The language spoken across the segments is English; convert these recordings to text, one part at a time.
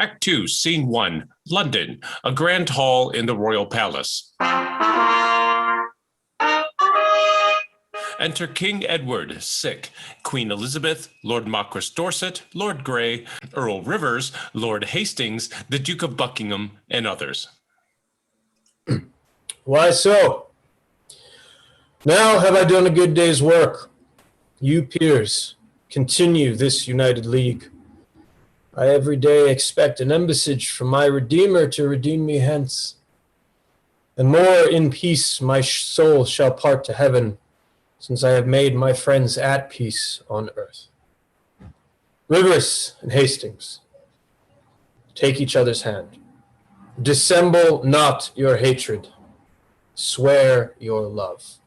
Act 2, Scene 1, London, a grand hall in the royal palace. Enter King Edward, sick, Queen Elizabeth, Lord Marquis Dorset, Lord Grey, Earl Rivers, Lord Hastings, the Duke of Buckingham, and others. Why so? Now have I done a good day's work. You peers, continue this united league. I every day expect an embassage from my Redeemer to redeem me hence. And more in peace my soul shall part to heaven, since I have made my friends at peace on earth. Rivers and Hastings, take each other's hand. Dissemble not your hatred. Swear your love.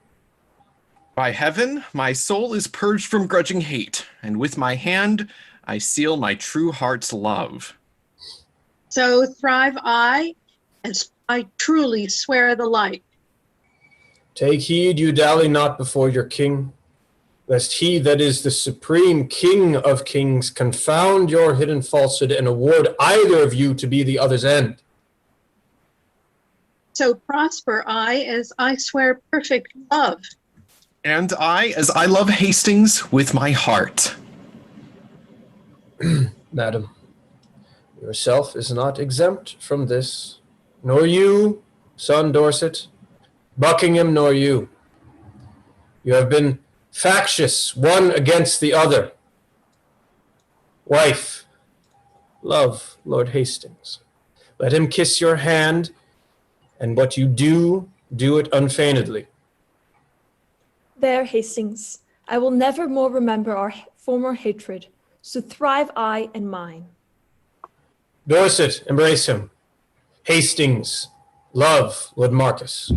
By heaven, my soul is purged from grudging hate, and with my hand I seal my true heart's love. So thrive I, as I truly swear the like. Take heed you dally not before your king, lest he that is the supreme King of kings confound your hidden falsehood and award either of you to be the other's end. So prosper I, as I swear perfect love. And I, as I love Hastings with my heart. Madam, yourself is not exempt from this, nor you, son Dorset, Buckingham, nor you. You have been factious, one against the other. Wife, love Lord Hastings. Let him kiss your hand, and what you do, do it unfeignedly. There, Hastings, I will never more remember our former hatred, so thrive I and mine. Dorset, embrace him. Hastings, love Lord Marcus.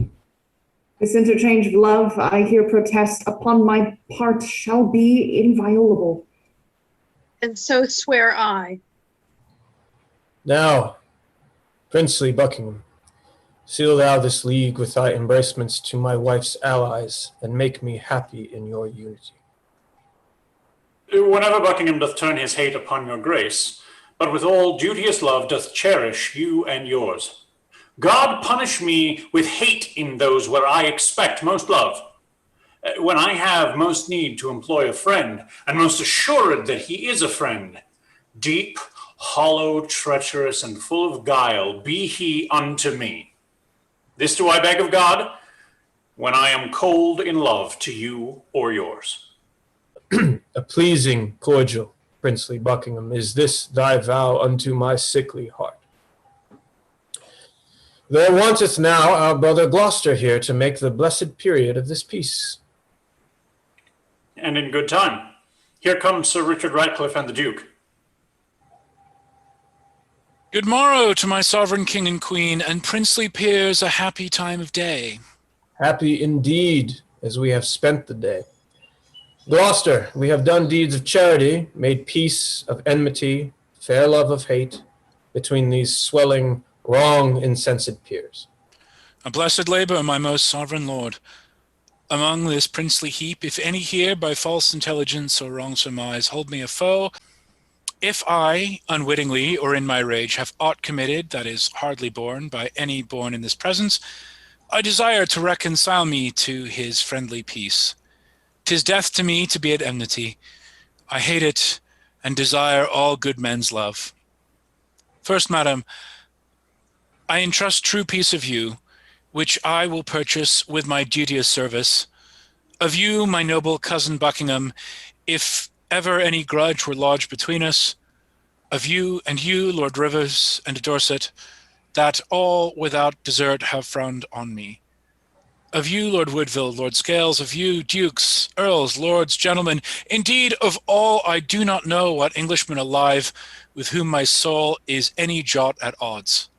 This interchange of love, I here protest, upon my part shall be inviolable. And so swear I. Now, princely Buckingham, seal thou this league with thy embracements to my wife's allies, and make me happy in your unity. Whenever Buckingham doth turn his hate upon your grace, but with all duteous love doth cherish you and yours. God punish me with hate in those where I expect most love. When I have most need to employ a friend, and most assured that he is a friend, deep, hollow, treacherous, and full of guile be he unto me. This do I beg of God, when I am cold in love to you or yours. A pleasing, cordial, princely Buckingham, is this thy vow unto my sickly heart. There wanteth now our brother Gloucester here to make the blessed period of this peace. And in good time. Here comes Sir Richard Ratcliffe and the Duke. Good morrow to my sovereign king and queen, and princely peers, a happy time of day. Happy indeed, as we have spent the day. Gloucester, we have done deeds of charity, made peace of enmity, fair love of hate, between these swelling, wrong, insensate peers. A blessed labor, my most sovereign lord. Among this princely heap, if any here by false intelligence or wrong surmise hold me a foe, if I, unwittingly or in my rage, have aught committed that is hardly borne by any born in this presence, I desire to reconcile me to his friendly peace. 'Tis death to me to be at enmity. I hate it, and desire all good men's love. First, madam, I entrust true peace of you, which I will purchase with my duteous service. Of you, my noble cousin Buckingham, if ever any grudge were lodged between us, of you and you, Lord Rivers and Dorset, that all without desert have frowned on me. Of you, Lord Woodville, Lord Scales, of you, dukes, earls, lords, gentlemen, indeed of all I do not know what Englishman alive with whom my soul is any jot at odds.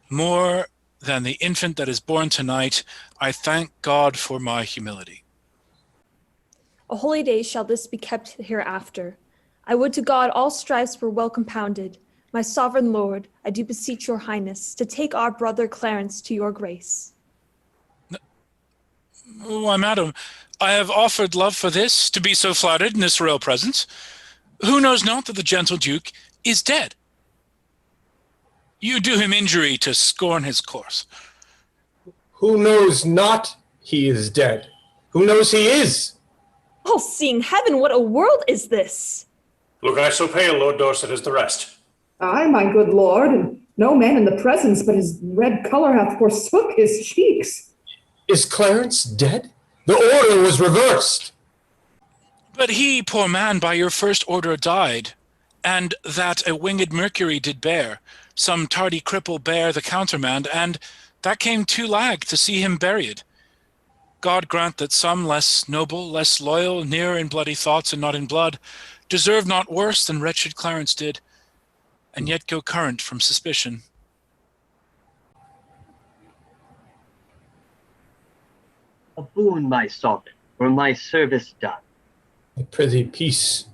More than the infant that is born tonight, I thank God for my humility. A holy day shall this be kept hereafter. I would to God all strifes were well compounded. My sovereign lord, I do beseech your highness to take our brother Clarence to your grace. Why, madam, I have offered love for this, to be so flattered in this royal presence. Who knows not that the gentle duke is dead? You do him injury to scorn his course. Who knows not he is dead? Who knows he is? Oh, seeing heaven, what a world is this? Look I so pale, Lord Dorset, as the rest. Ay, my good lord, and no man in the presence but his red color hath forsook his cheeks. Is Clarence dead? The order was reversed. But he, poor man, by your first order died, and that a winged Mercury did bear. Some tardy cripple bare the countermand, and that came too lag to see him buried. God grant that some less noble, less loyal, near in bloody thoughts and not in blood, deserve not worse than wretched Clarence did, and yet go current from suspicion. A boon, my sovereign, for my service done. I prithee, peace.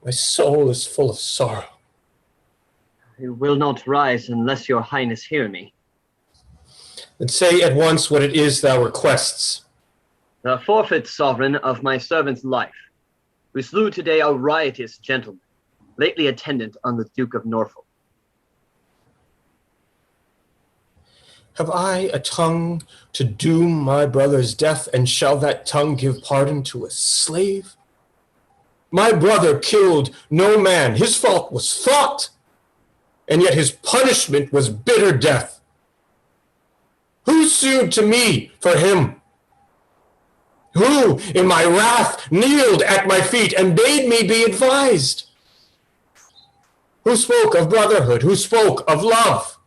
My soul is full of sorrow. I will not rise unless your highness hear me. Then say at once what it is thou requests. The forfeit, sovereign, of my servant's life. We slew today a riotous gentleman, lately attendant on the Duke of Norfolk. Have I a tongue to doom my brother's death, and shall that tongue give pardon to a slave? My brother killed no man. His fault was thought, and yet his punishment was bitter death. Who sued to me for him? Who, in my wrath, kneeled at my feet and bade me be advised? Who spoke of brotherhood? Who spoke of love?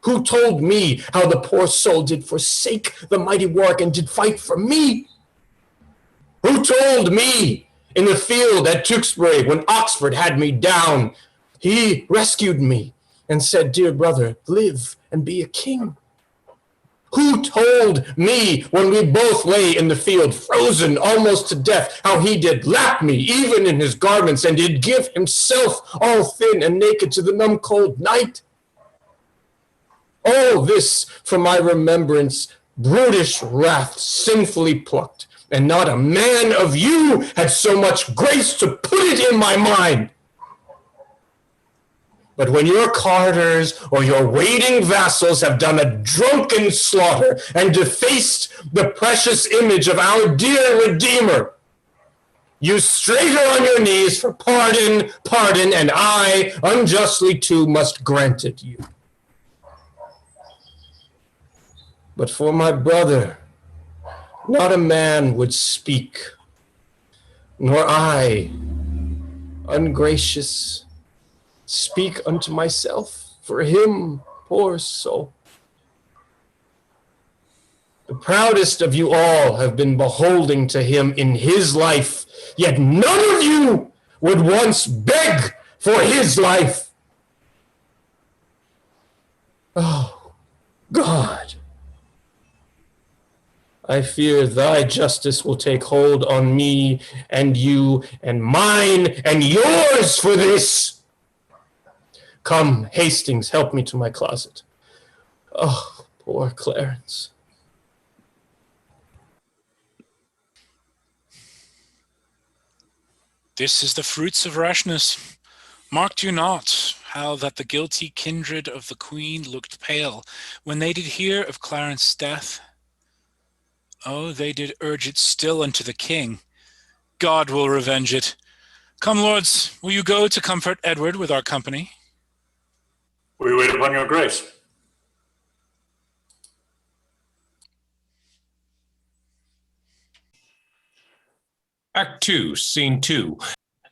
Who told me how the poor soul did forsake the mighty work and did fight for me? Who told me in the field at Tewkesbury when Oxford had me down, he rescued me and said, "Dear brother, live and be a king"? Who told me when we both lay in the field, frozen almost to death, how he did lap me even in his garments and did give himself all thin and naked to the numb cold night? All this from my remembrance, brutish wrath sinfully plucked, and not a man of you had so much grace to put it in my mind. But when your carters or your waiting vassals have done a drunken slaughter and defaced the precious image of our dear Redeemer, you straighter on your knees for pardon, pardon, and I, unjustly too, must grant it you. But for my brother, not a man would speak, nor I, ungracious, speak unto myself for him, poor soul. The proudest of you all have been beholding to him in his life, yet none of you would once beg for his life. Oh, God, I fear thy justice will take hold on me and you and mine and yours for this. Come, Hastings, help me to my closet. Oh, poor Clarence. This is the fruits of rashness. Marked you not how that the guilty kindred of the queen looked pale when they did hear of Clarence's death? Oh, they did urge it still unto the king. God will revenge it. Come, lords, will you go to comfort Edward with our company? We wait upon your grace. Act 2, Scene 2.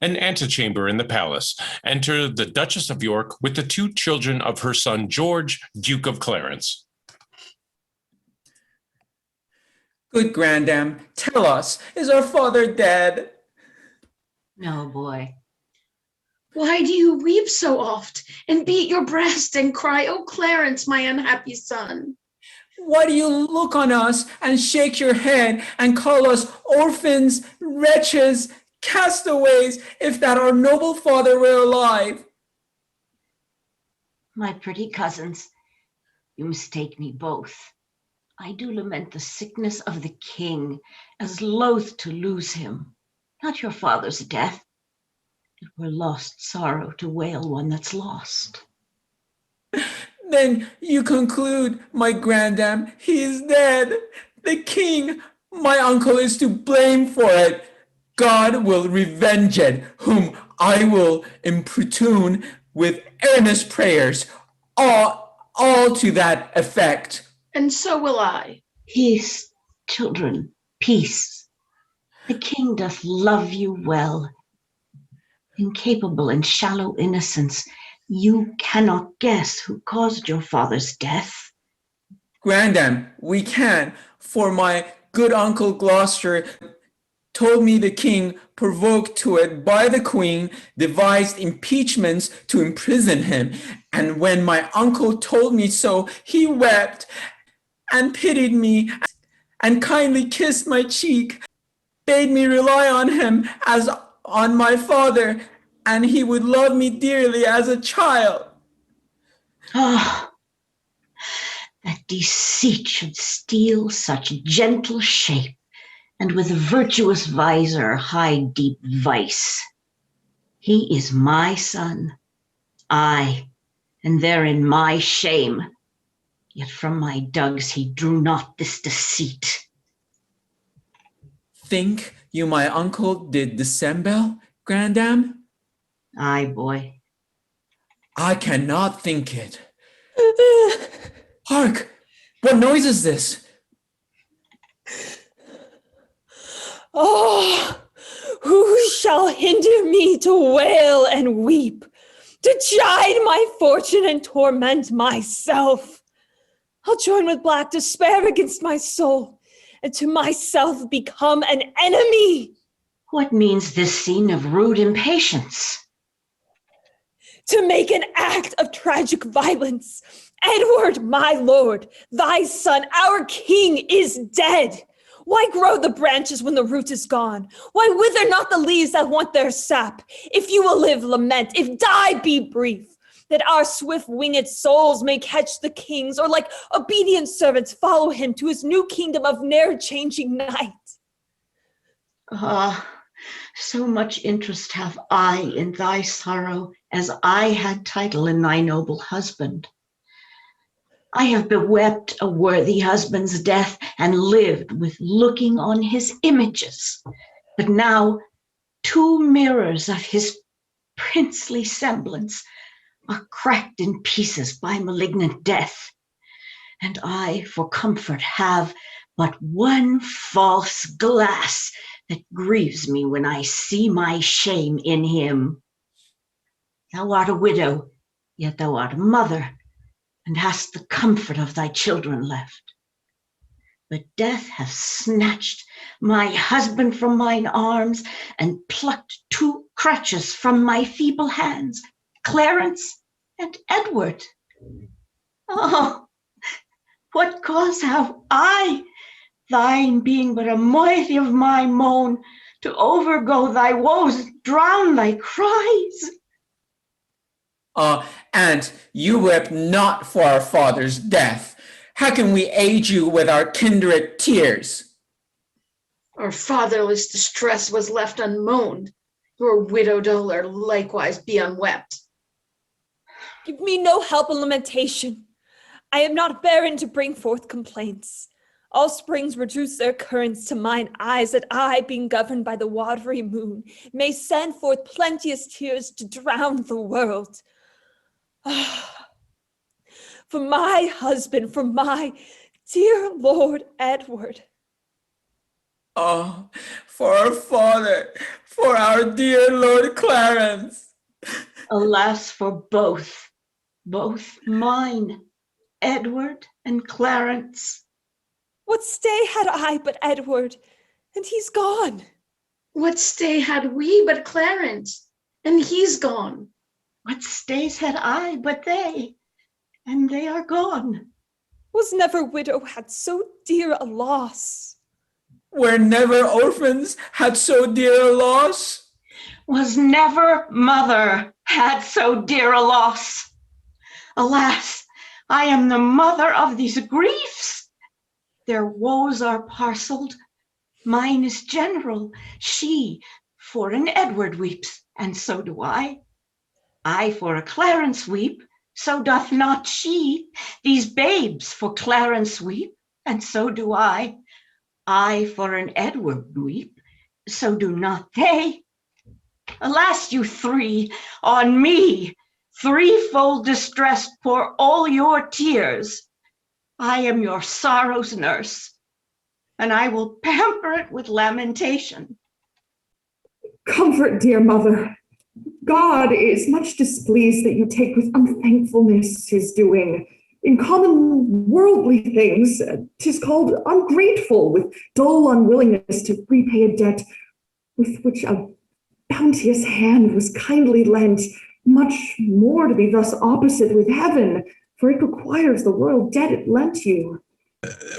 An antechamber in the palace. Enter the Duchess of York with the 2 children of her son George, Duke of Clarence. Good grandam, tell us, is our father dead? No, boy. Why do you weep so oft and beat your breast and cry, "Oh, Clarence, my unhappy son"? Why do you look on us and shake your head and call us orphans, wretches, castaways, if that our noble father were alive? My pretty cousins, you mistake me both. I do lament the sickness of the king, as loath to lose him, not your father's death. It were lost sorrow to wail one that's lost. Then you conclude, my grandam, he is dead. The king, my uncle, is to blame for it. God will revenge it, whom I will importune with earnest prayers, all to that effect. And so will I. Peace, children, peace. The king doth love you well. Incapable and shallow innocence, you cannot guess who caused your father's death. Grandam, we can, for my good uncle Gloucester told me the king, provoked to it by the queen, devised impeachments to imprison him. And when my uncle told me so, he wept and pitied me and kindly kissed my cheek, bade me rely on him as on my father, and he would love me dearly as a child. Ah, that deceit should steal such gentle shape, and with a virtuous visor hide deep vice. He is my son, I, and therein my shame. Yet from my dugs he drew not this deceit. Think you my uncle did dissemble, grandam? Aye, boy. I cannot think it. Hark! What noise is this? Oh, who shall hinder me to wail and weep, to chide my fortune and torment myself? I'll join with black despair against my soul, and to myself become an enemy. What means this scene of rude impatience? To make an act of tragic violence. Edward, my lord, thy son, our king, is dead. Why grow the branches when the root is gone? Why wither not the leaves that want their sap? If you will live, lament. If die, be brief, that our swift-winged souls may catch the kings, or like obedient servants follow him to his new kingdom of ne'er-changing night. Ah, so much interest have I in thy sorrow as I had title in thy noble husband. I have bewept a worthy husband's death and lived with looking on his images. But now 2 mirrors of his princely semblance are cracked in pieces by malignant death. And I, for comfort, have but one false glass that grieves me when I see my shame in him. Thou art a widow, yet thou art a mother, and hast the comfort of thy children left. But death hath snatched my husband from mine arms and plucked 2 crutches from my feeble hands, Clarence and Edward. Oh, what cause have I, thine being but a moiety of my moan, to overgo thy woes, drown thy cries? And you wept not for our father's death. How can we aid you with our kindred tears? Our fatherless distress was left unmoaned. Your widow dolour likewise be unwept. Give me no help in lamentation. I am not barren to bring forth complaints. All springs reduce their currents to mine eyes, that I, being governed by the watery moon, may send forth plenteous tears to drown the world. For my husband, for my dear Lord Edward. Oh, for our father, for our dear Lord Clarence. Alas, for both mine, Edward and Clarence. What stay had I but Edward, and he's gone? What stay had we but Clarence, and he's gone? What stays had I but they, and they are gone? Was never widow had so dear a loss? Where never orphans had so dear a loss? Was never mother had so dear a loss? Alas, I am the mother of these griefs. Their woes are parceled. Mine is general. She for an Edward weeps, and so do I. I for a Clarence weep, so doth not she. These babes for Clarence weep, and so do I. I for an Edward weep, so do not they. Alas, you three, on me, threefold distressed, pour all your tears. I am your sorrow's nurse, and I will pamper it with lamentation. Comfort, dear mother. God is much displeased that you take with unthankfulness his doing. In common worldly things, 'tis called ungrateful, with dull unwillingness to repay a debt with which a bounteous hand was kindly lent, much more to be thus opposite with heaven, for it requires the royal debt it lent you.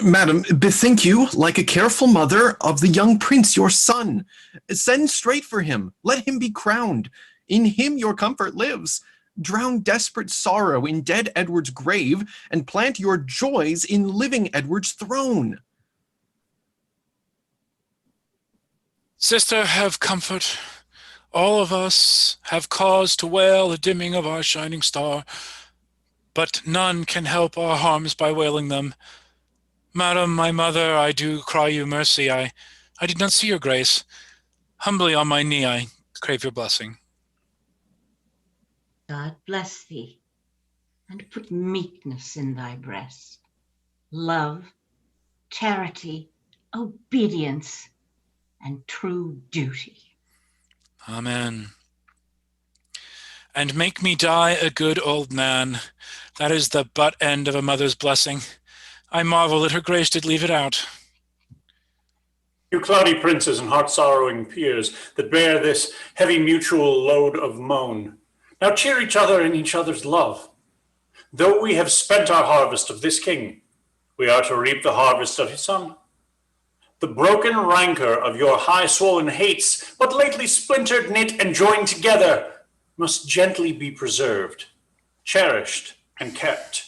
Madam, bethink you, like a careful mother, of the young prince, your son. Send straight for him. Let him be crowned. In him your comfort lives. Drown desperate sorrow in dead Edward's grave, and plant your joys in living Edward's throne. Sister, have comfort. All of us have cause to wail the dimming of our shining star, but none can help our harms by wailing them. Madam, my mother, I do cry you mercy. I did not see your grace. Humbly on my knee, I crave your blessing. God bless thee, and put meekness in thy breast, love, charity, obedience, and true duty. Amen. And make me die a good old man. That is the butt end of a mother's blessing. I marvel that her grace did leave it out. You cloudy princes and heart-sorrowing peers that bear this heavy mutual load of moan, now cheer each other in each other's love. Though we have spent our harvest of this king, we are to reap the harvest of his son. The broken rancor of your high-swollen hates, but lately splintered, knit, and joined together, must gently be preserved, cherished, and kept.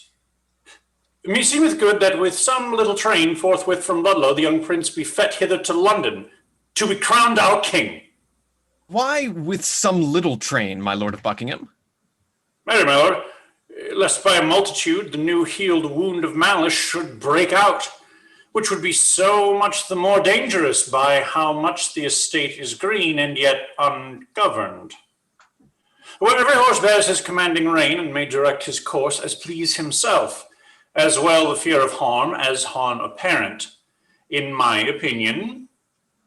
Meseemeth good that with some little train forthwith from Ludlow the young prince be fet hither to London, to be crowned our king. Why with some little train, my lord of Buckingham? Marry, my lord, lest by a multitude the new healed wound of malice should break out, which would be so much the more dangerous by how much the estate is green and yet ungoverned. Well, every horse bears his commanding rein and may direct his course as please himself, as well the fear of harm as harm apparent, in my opinion,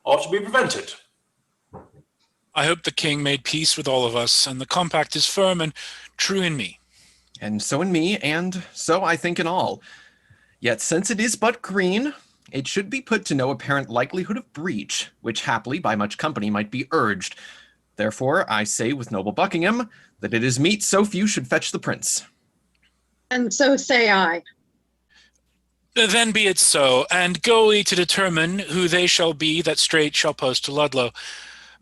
ought to be prevented. I hope the king made peace with all of us, and the compact is firm and true in me. And so in me, and so I think in all. Yet since it is but green, it should be put to no apparent likelihood of breach, which haply by much company might be urged. Therefore I say with noble Buckingham, that it is meet so few should fetch the prince. And so say I. Then be it so, and go we to determine who they shall be that straight shall post to Ludlow.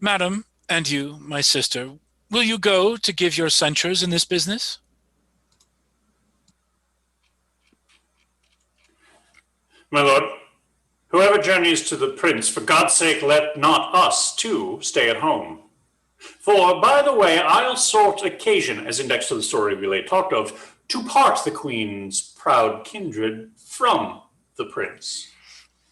Madam, and you, my sister, will you go to give your censures in this business? My lord, whoever journeys to the prince, for God's sake let not us, too, stay at home. For, by the way, I'll sort occasion, as index to the story we late talked of, to part the queen's proud kindred from the prince.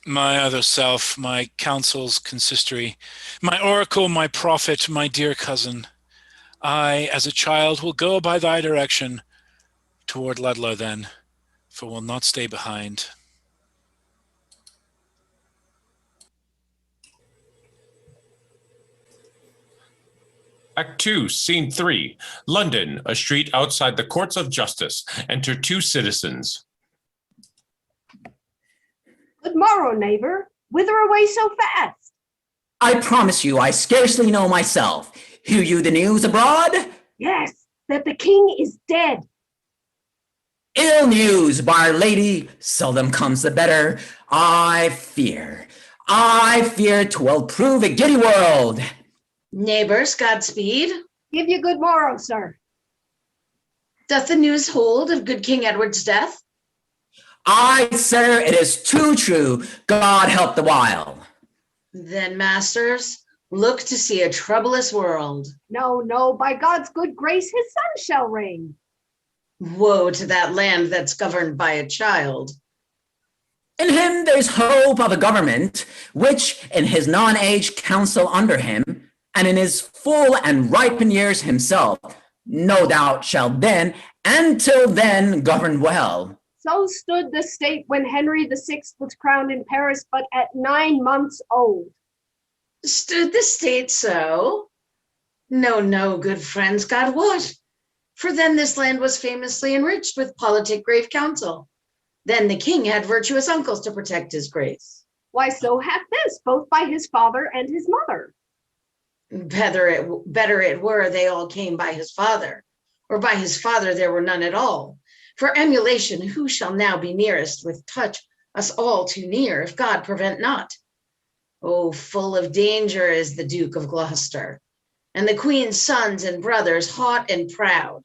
My other self, my council's consistory, my oracle, my prophet, my dear cousin, I, as a child, will go by thy direction toward Ludlow then, for will not stay behind. Act 2, Scene 3. London, a street outside the courts of justice. Enter two citizens. Good morrow, neighbor. Whither away so fast? I promise you, I scarcely know myself. Hear you the news abroad? Yes, that the king is dead. Ill news, Our Lady, seldom comes the better. I fear 'twill prove a giddy world. Neighbors, Godspeed. Give you good morrow, sir. Doth the news hold of good King Edward's death? Aye, sir, it is too true. God help the while. Then, masters, look to see a troublous world. No, no, by God's good grace, his son shall reign. Woe to that land that's governed by a child. In him there's hope of a government, which in his non-age counsel under him, and in his full and ripened years himself, no doubt shall then, and till then, govern well. So stood the state when Henry VI was crowned in Paris, but at 9 months old. Stood the state so? No, no, good friends, God wot. For then this land was famously enriched with politic grave counsel. Then the king had virtuous uncles to protect his grace. Why, so hath this, both by his father and his mother. Better it were they all came by his father, or by his father there were none at all. For emulation, who shall now be nearest with touch us all too near, if God prevent not? Oh, full of danger is the Duke of Gloucester, and the queen's sons and brothers haught and proud.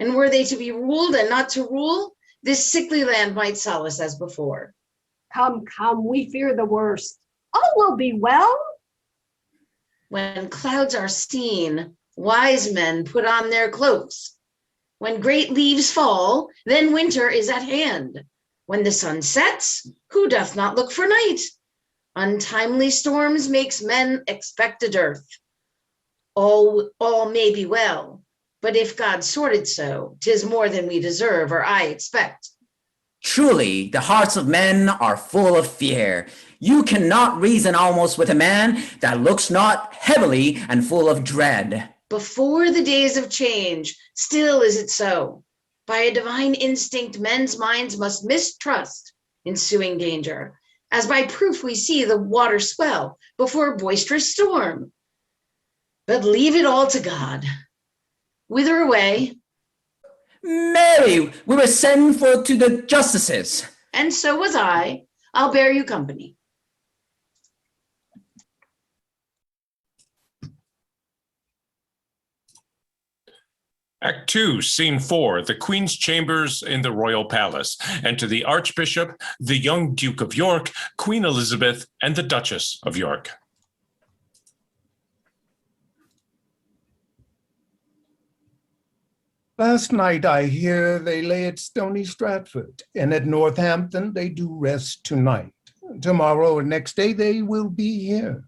And were they to be ruled and not to rule, this sickly land might solace as before. Come, come, we fear the worst. All will be well. When clouds are seen, wise men put on their cloaks. When great leaves fall, then winter is at hand. When the sun sets, who doth not look for night? Untimely storms makes men expect a dearth. All may be well, but if God sorted so, 'tis more than we deserve or I expect. Truly, the hearts of men are full of fear. You cannot reason almost with a man that looks not heavily and full of dread. Before the days of change, still is it so. By a divine instinct, men's minds must mistrust ensuing danger, as by proof we see the water swell before a boisterous storm. But leave it all to God. Whither away? Mary, we were sent for to the justices. And so was I. I'll bear you company. Act 2, Scene 4, the Queen's chambers in the royal palace, and to the Archbishop, the young Duke of York, Queen Elizabeth, and the Duchess of York. Last night I hear they lay at Stony Stratford, and at Northampton they do rest tonight. Tomorrow or next day they will be here.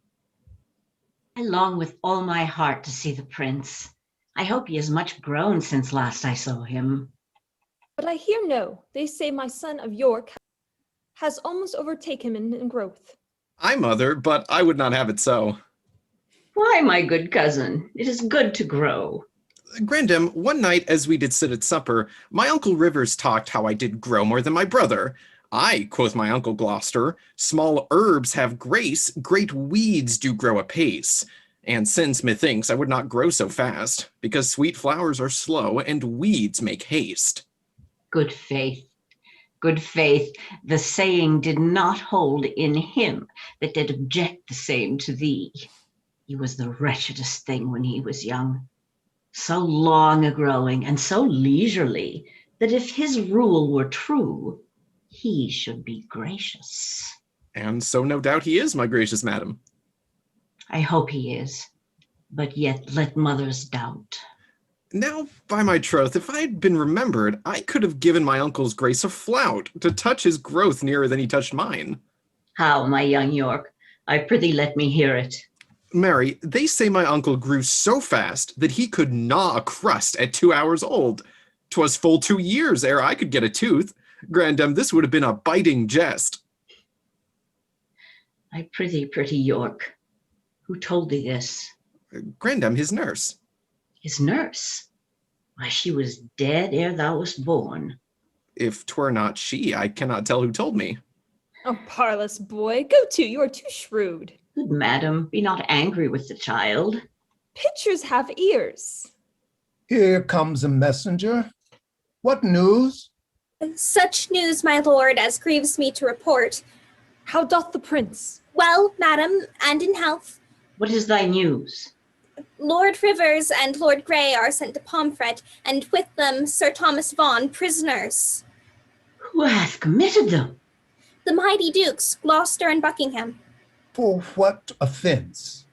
I long with all my heart to see the prince. I hope he is much grown since last I saw him. But I hear no. They say my son of York has almost overtaken him in growth. Aye, mother, but I would not have it so. Why, my good cousin, it is good to grow. Grandam, one night as we did sit at supper, my uncle Rivers talked how I did grow more than my brother. Aye, quoth my uncle Gloucester, small herbs have grace, great weeds do grow apace. And since methinks I would not grow so fast, because sweet flowers are slow and weeds make haste. Good faith, the saying did not hold in him that did object the same to thee. He was the wretchedest thing when he was young, so long a-growing and so leisurely that if his rule were true, he should be gracious. And so no doubt he is, my gracious madam. I hope he is, but yet let mothers doubt. Now, by my troth, if I had been remembered, I could have given my uncle's grace a flout to touch his growth nearer than he touched mine. How, my young York? I prithee let me hear it. Mary, they say my uncle grew so fast that he could gnaw a crust at 2 hours old. 'Twas full 2 years ere I could get a tooth. Grandam, this would have been a biting jest. I prithee, pretty York, who told thee this? Grandam, his nurse. His nurse? Why, she was dead ere thou wast born. If 'twere not she, I cannot tell who told me. Oh, parlous boy, go to, you are too shrewd. Good madam, be not angry with the child. Pictures have ears. Here comes a messenger. What news? Such news, my lord, as grieves me to report. How doth the prince? Well, madam, and in health. What is thy news? Lord Rivers and Lord Grey are sent to Pomfret, and with them Sir Thomas Vaughan, prisoners. Who hath committed them? The mighty dukes, Gloucester and Buckingham. For what offense?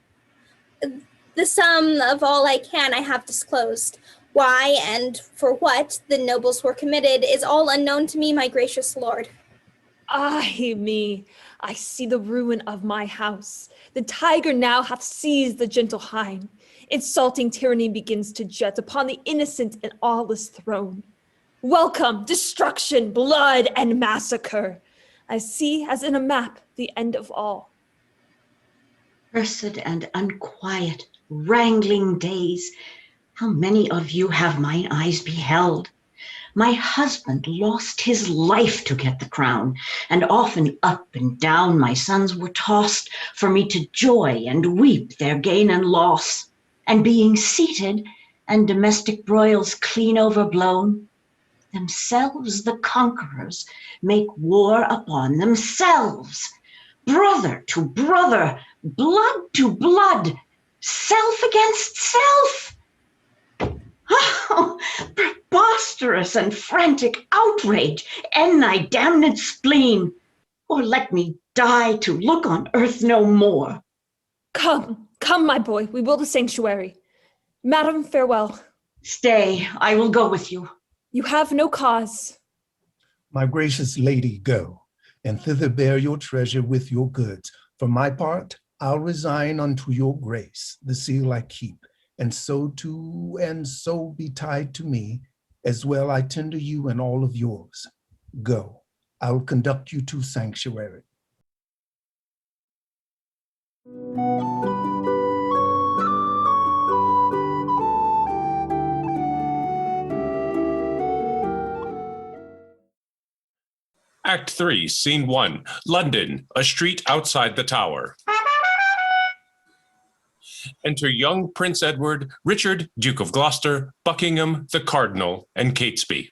The sum of all I can I have disclosed. Why and for what the nobles were committed is all unknown to me, my gracious lord. Ay me, I see the ruin of my house. The tiger now hath seized the gentle hind. Insulting tyranny begins to jet upon the innocent and aweless throne. Welcome, destruction, blood, and massacre. I see, as in a map, the end of all. Cursed and unquiet, wrangling days, how many of you have mine eyes beheld? My husband lost his life to get the crown, and often up and down my sons were tossed for me to joy and weep their gain and loss. And being seated and domestic broils clean overblown, themselves the conquerors make war upon themselves, brother to brother, blood to blood, self against self. Oh, preposterous and frantic outrage, end thy damned spleen, or let me die to look on earth no more. Come, come, my boy, we will to sanctuary. Madam, farewell. Stay, I will go with you. You have no cause. My gracious lady, go, and thither bear your treasure with your goods. For my part, I'll resign unto your grace the seal I keep, and so be tied to me, as well I tender you and all of yours. Go, I will conduct you to sanctuary. Act 3, Scene 1, London, a street outside the Tower. Enter young Prince Edward, Richard, Duke of Gloucester, Buckingham, the Cardinal, and Catesby.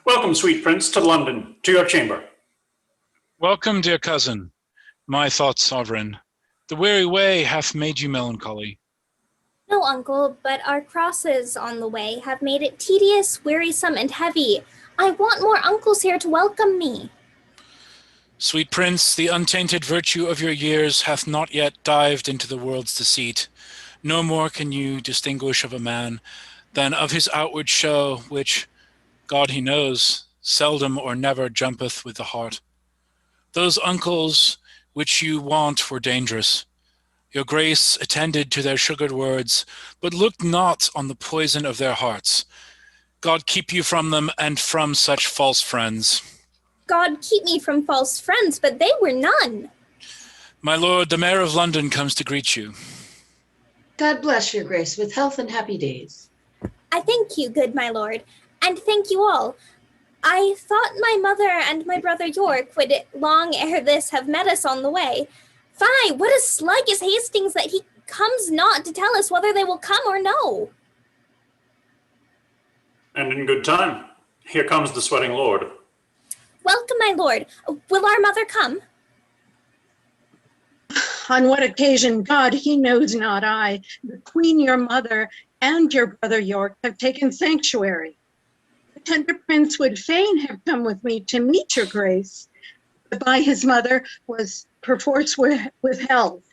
Welcome, sweet prince, to London, to your chamber. Welcome, dear cousin, my thoughts sovereign. The weary way hath made you melancholy. No, uncle, but our crosses on the way have made it tedious, wearisome, and heavy. I want more uncles here to welcome me. Sweet prince, the untainted virtue of your years hath not yet dived into the world's deceit. No more can you distinguish of a man than of his outward show, which, God he knows, seldom or never jumpeth with the heart. Those uncles which you want were dangerous. Your grace attended to their sugared words, but looked not on the poison of their hearts. God keep you from them and from such false friends. God keep me from false friends, but they were none. My lord, the mayor of London comes to greet you. God bless your grace with health and happy days. I thank you, good my lord, and thank you all. I thought my mother and my brother York would long ere this have met us on the way. Fie, what a slug is Hastings that he comes not to tell us whether they will come or no. And in good time. Here comes the sweating lord. Welcome, my lord. Will our mother come? On what occasion, God, he knows not I, the queen your mother and your brother York have taken sanctuary. The tender prince would fain have come with me to meet your grace, but by his mother was perforce withheld.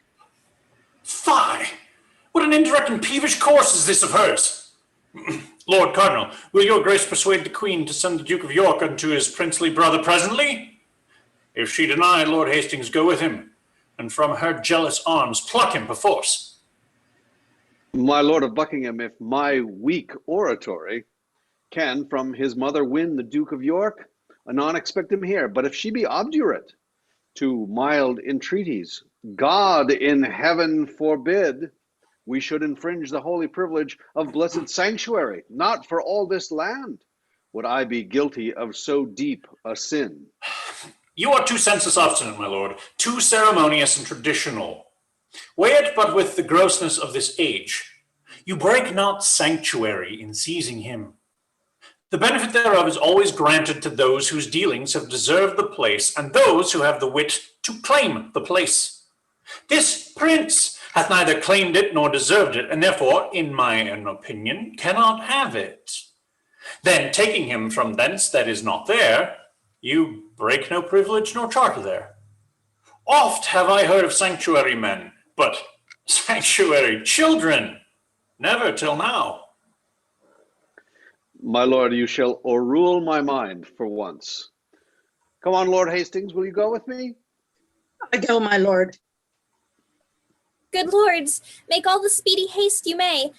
Fie! What an indirect and peevish course is this of hers! Lord Cardinal, will your grace persuade the queen to send the Duke of York unto his princely brother presently? If she deny, Lord Hastings go with him, and from her jealous arms pluck him perforce. My Lord of Buckingham, if my weak oratory can from his mother win the Duke of York, anon expect him here. But if she be obdurate to mild entreaties, God in heaven forbid we should infringe the holy privilege of blessed sanctuary. Not for all this land would I be guilty of so deep a sin. You are too senseless obstinate, my lord, too ceremonious and traditional. Weigh it but with the grossness of this age. You break not sanctuary in seizing him. The benefit thereof is always granted to those whose dealings have deserved the place, and those who have the wit to claim the place. This prince hath neither claimed it nor deserved it, and therefore, in my own opinion, cannot have it. Then, taking him from thence that is not there, you break no privilege nor charter there. Oft have I heard of sanctuary men, but sanctuary children, Never till now. My lord, you shall o'errule my mind for once. Come on, Lord Hastings, will you go with me? I go, my lord. Good lords, make all the speedy haste you may.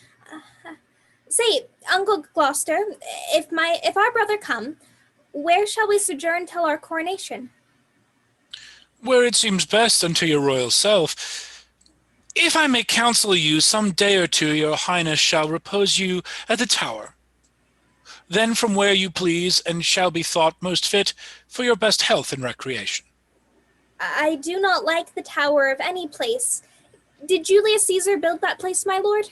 Say, Uncle Gloucester, if our brother come, where shall we sojourn till our coronation? Where it seems best unto your royal self. If I may counsel you, some day or two your highness shall repose you at the Tower. Then from where you please, and shall be thought most fit for your best health and recreation. I do not like the Tower of any place. Did Julius Caesar build that place, my lord?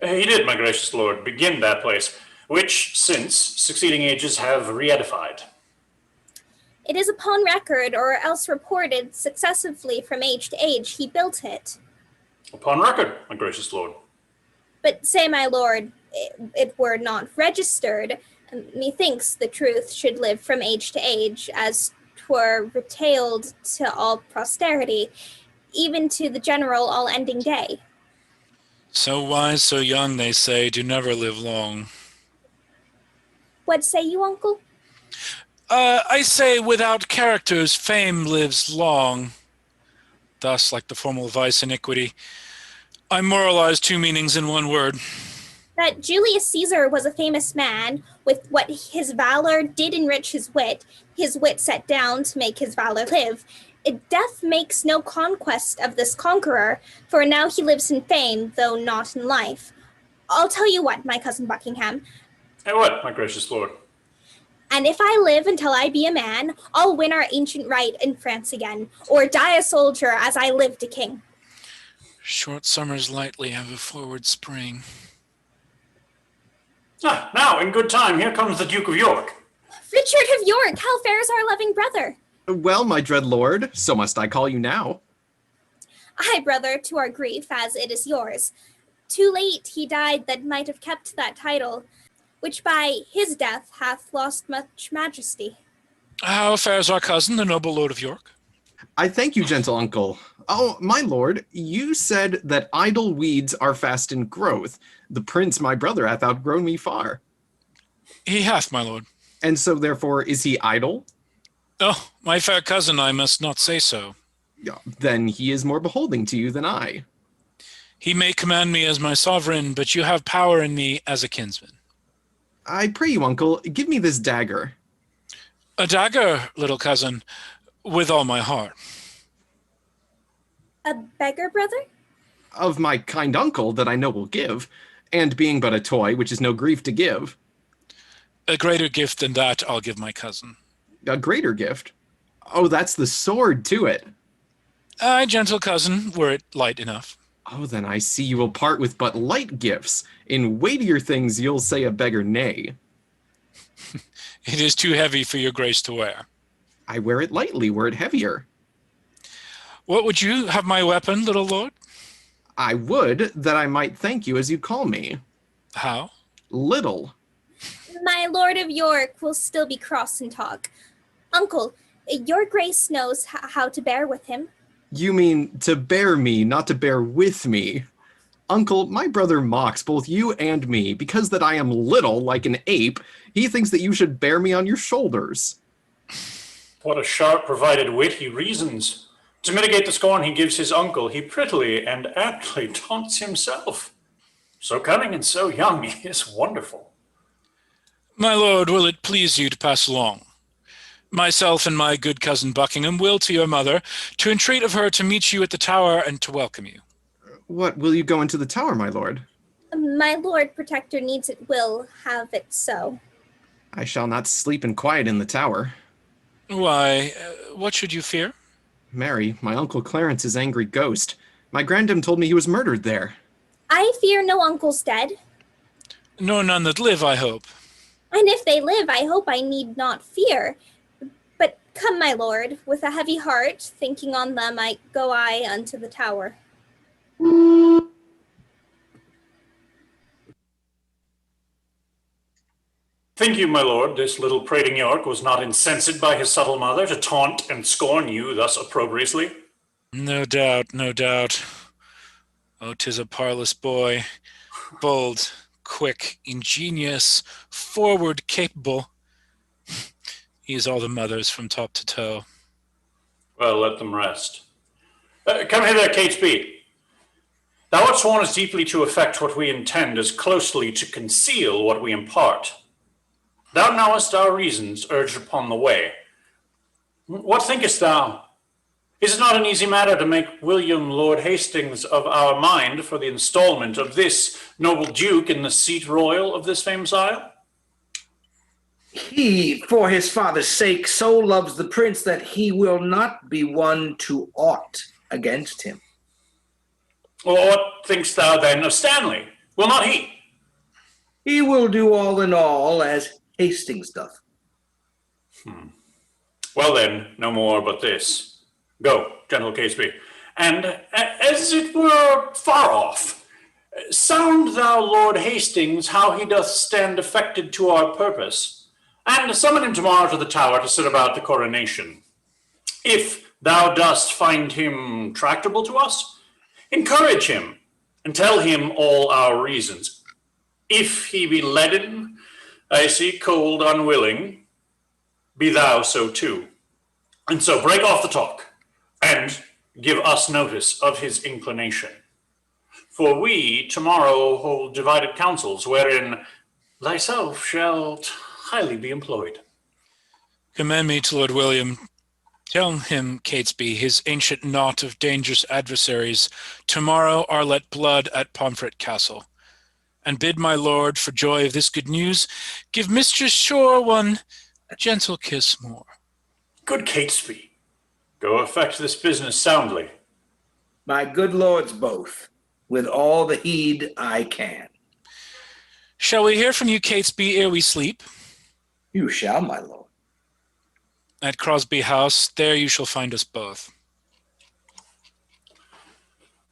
He did, my gracious lord, begin that place, which since succeeding ages have re-edified. It is upon record, or else reported successively from age to age, he built it. Upon record, my gracious lord. But say, my lord, it were not registered, methinks the truth should live from age to age, as 'twere retailed to all posterity, even to the general all-ending day. So wise, so young, they say, do never live long. What say you, uncle? I say, without characters, fame lives long. Thus, like the formal vice iniquity, I moralize two meanings in one word. That Julius Caesar was a famous man, with what his valor did enrich his wit set down to make his valor live. Death makes no conquest of this conqueror, for now he lives in fame, though not in life. I'll tell you what, my cousin Buckingham. And what, my gracious lord? And if I live until I be a man, I'll win our ancient right in France again, or die a soldier as I lived a king. Short summers lightly have a forward spring. Now, in good time, here comes the Duke of York. Richard of York, how fares our loving brother? Well, my dread lord, so must I call you now. Aye, brother, to our grief, as it is yours. Too late he died that might have kept that title, which by his death hath lost much majesty. How fares our cousin, the noble Lord of York? I thank you, gentle uncle. Oh, my lord, you said that idle weeds are fast in growth. The prince, my brother, hath outgrown me far. He hath, my lord. And so, therefore, is he idle? Oh, my fair cousin, I must not say so. Then he is more beholding to you than I. He may command me as my sovereign, but you have power in me as a kinsman. I pray you, uncle, give me this dagger. A dagger, little cousin, with all my heart. A beggar, brother? Of my kind uncle that I know will give, and being but a toy, which is no grief to give. A greater gift than that I'll give my cousin. A greater gift? Oh, that's the sword to it. Aye, gentle cousin, were it light enough. Oh, then I see you will part with but light gifts. In weightier things you'll say a beggar nay. It is too heavy for your grace to wear. I wear it lightly, were it heavier. What would you have my weapon, little lord? I would, that I might thank you as you call me. How? Little. My Lord of York will still be cross in talk. Uncle, your grace knows how to bear with him. You mean to bear me, not to bear with me. Uncle, my brother mocks both you and me because that I am little like an ape. He thinks that you should bear me on your shoulders. What a sharp provided wit he reasons. To mitigate the scorn he gives his uncle, he prettily and aptly taunts himself. So cunning and so young, he is wonderful. My lord, will it please you to pass along? Myself and my good cousin Buckingham will to your mother, to entreat of her to meet you at the Tower and to welcome you. What, will you go into the Tower, my lord? My Lord Protector needs it will have it so. I shall not sleep in quiet in the Tower. Why, what should you fear? Mary, my Uncle Clarence's angry ghost. My grandam told me he was murdered there. I fear no uncle's dead. Nor none that live, I hope. And if they live, I hope I need not fear. But come, my lord, with a heavy heart, thinking on them, go I unto the Tower. Think you, my lord, this little prating York was not incensed by his subtle mother to taunt and scorn you thus opprobriously? No doubt, no doubt. Oh, 'tis a parlous boy. bold, quick, ingenious, forward, capable. He is all the mothers from top to toe. Well, let them rest. Come hither, Catesby. Thou art sworn as deeply to effect what we intend as closely to conceal what we impart. Thou knowest our reasons urged upon the way. What thinkest thou? Is it not an easy matter to make William Lord Hastings of our mind for the installment of this noble duke in the seat royal of this famous isle? He, for his father's sake, so loves the prince that he will not be one to aught against him. Well, what thinkst thou then of Stanley? Will not he? He will do all in all as Hastings doth. Well then, no more but this. Go, gentle Catesby, and as it were far off, sound thou Lord Hastings how he doth stand affected to our purpose, and summon him tomorrow to the Tower to sit about the coronation. If thou dost find him tractable to us, encourage him and tell him all our reasons. If he be leaden, icy, cold, unwilling, be thou so too. And so break off the talk and give us notice of his inclination. For we tomorrow hold divided councils wherein thyself shalt highly be employed. Commend me to Lord William. Tell him, Catesby, his ancient knot of dangerous adversaries tomorrow are let blood at Pomfret Castle. And bid my lord, for joy of this good news, give Mistress Shore one gentle kiss more. Good Catesby, go effect this business soundly. My good lords both, with all the heed I can. Shall we hear from you, Catesby, ere we sleep? You shall, my lord. At Crosby House, there you shall find us both.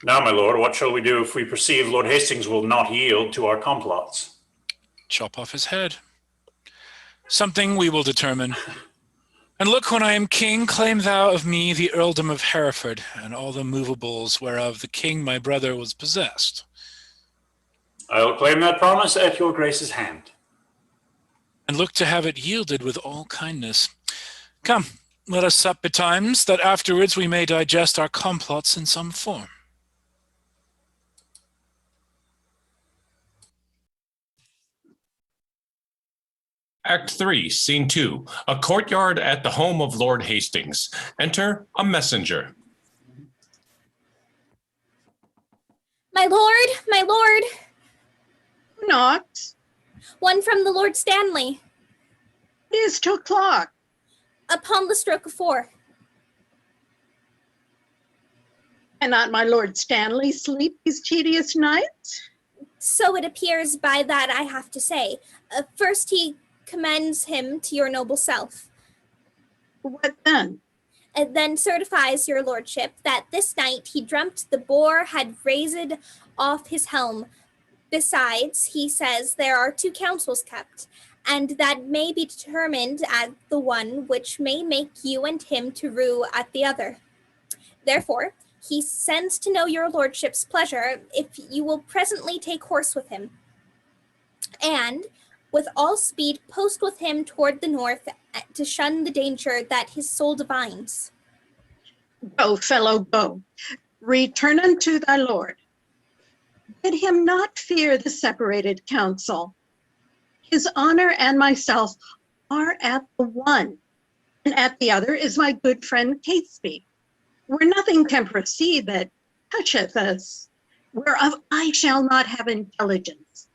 Now, my lord, what shall we do if we perceive Lord Hastings will not yield to our complots? Chop off his head. Something we will determine. And look, when I am king, claim thou of me the earldom of Hereford, and all the movables whereof the king my brother was possessed. I will claim that promise at your grace's hand. And look to have it yielded with all kindness. Come, let us sup betimes, that afterwards we may digest our complots in some form. Act 3, Scene 2, a courtyard at the home of Lord Hastings. Enter a messenger. My lord, my lord. Who knocks? One from the Lord Stanley. It is 2 o'clock. Upon the stroke of 4. Cannot my Lord Stanley sleep these tedious nights? So it appears by that I have to say. First he commends him to your noble self. What then? And then certifies your lordship that this night he dreamt the boar had raised off his helm. Besides, he says there are 2 councils kept, and that may be determined at the one which may make you and him to rue at the other. Therefore, he sends to know your lordship's pleasure if you will presently take horse with him, and with all speed post with him toward the north to shun the danger that his soul divines. Go, fellow, go. Return unto thy lord. Bid him not fear the separated council. His honor and myself are at the one, and at the other is my good friend Catesby, where nothing can proceed that toucheth us, whereof I shall not have intelligence.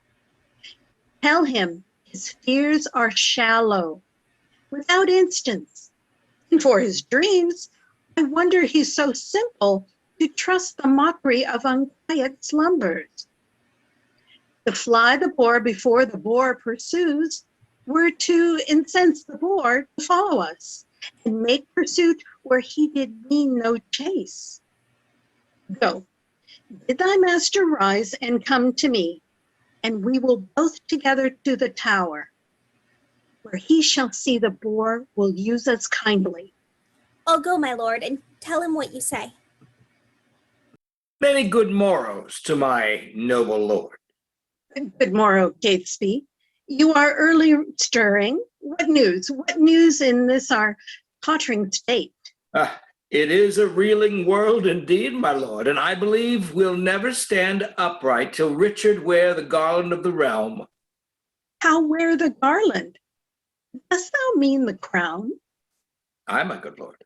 Tell him his fears are shallow, without instance, and for his dreams, I wonder he's so simple to trust the mockery of unquiet slumbers. To fly the boar before the boar pursues were to incense the boar to follow us and make pursuit where he did mean no chase. Go, bid thy master rise and come to me, and we will both together to the tower, where he shall see the boar will use us kindly. I'll go, my lord, and tell him what you say. Many good morrows to my noble lord. Good morrow, Catesby. You are early stirring. What news? What news in this our tottering state? It is a reeling world indeed, my lord, and I believe we'll never stand upright till Richard wear the garland of the realm. How wear the garland? Dost thou mean the crown? Aye, my good lord.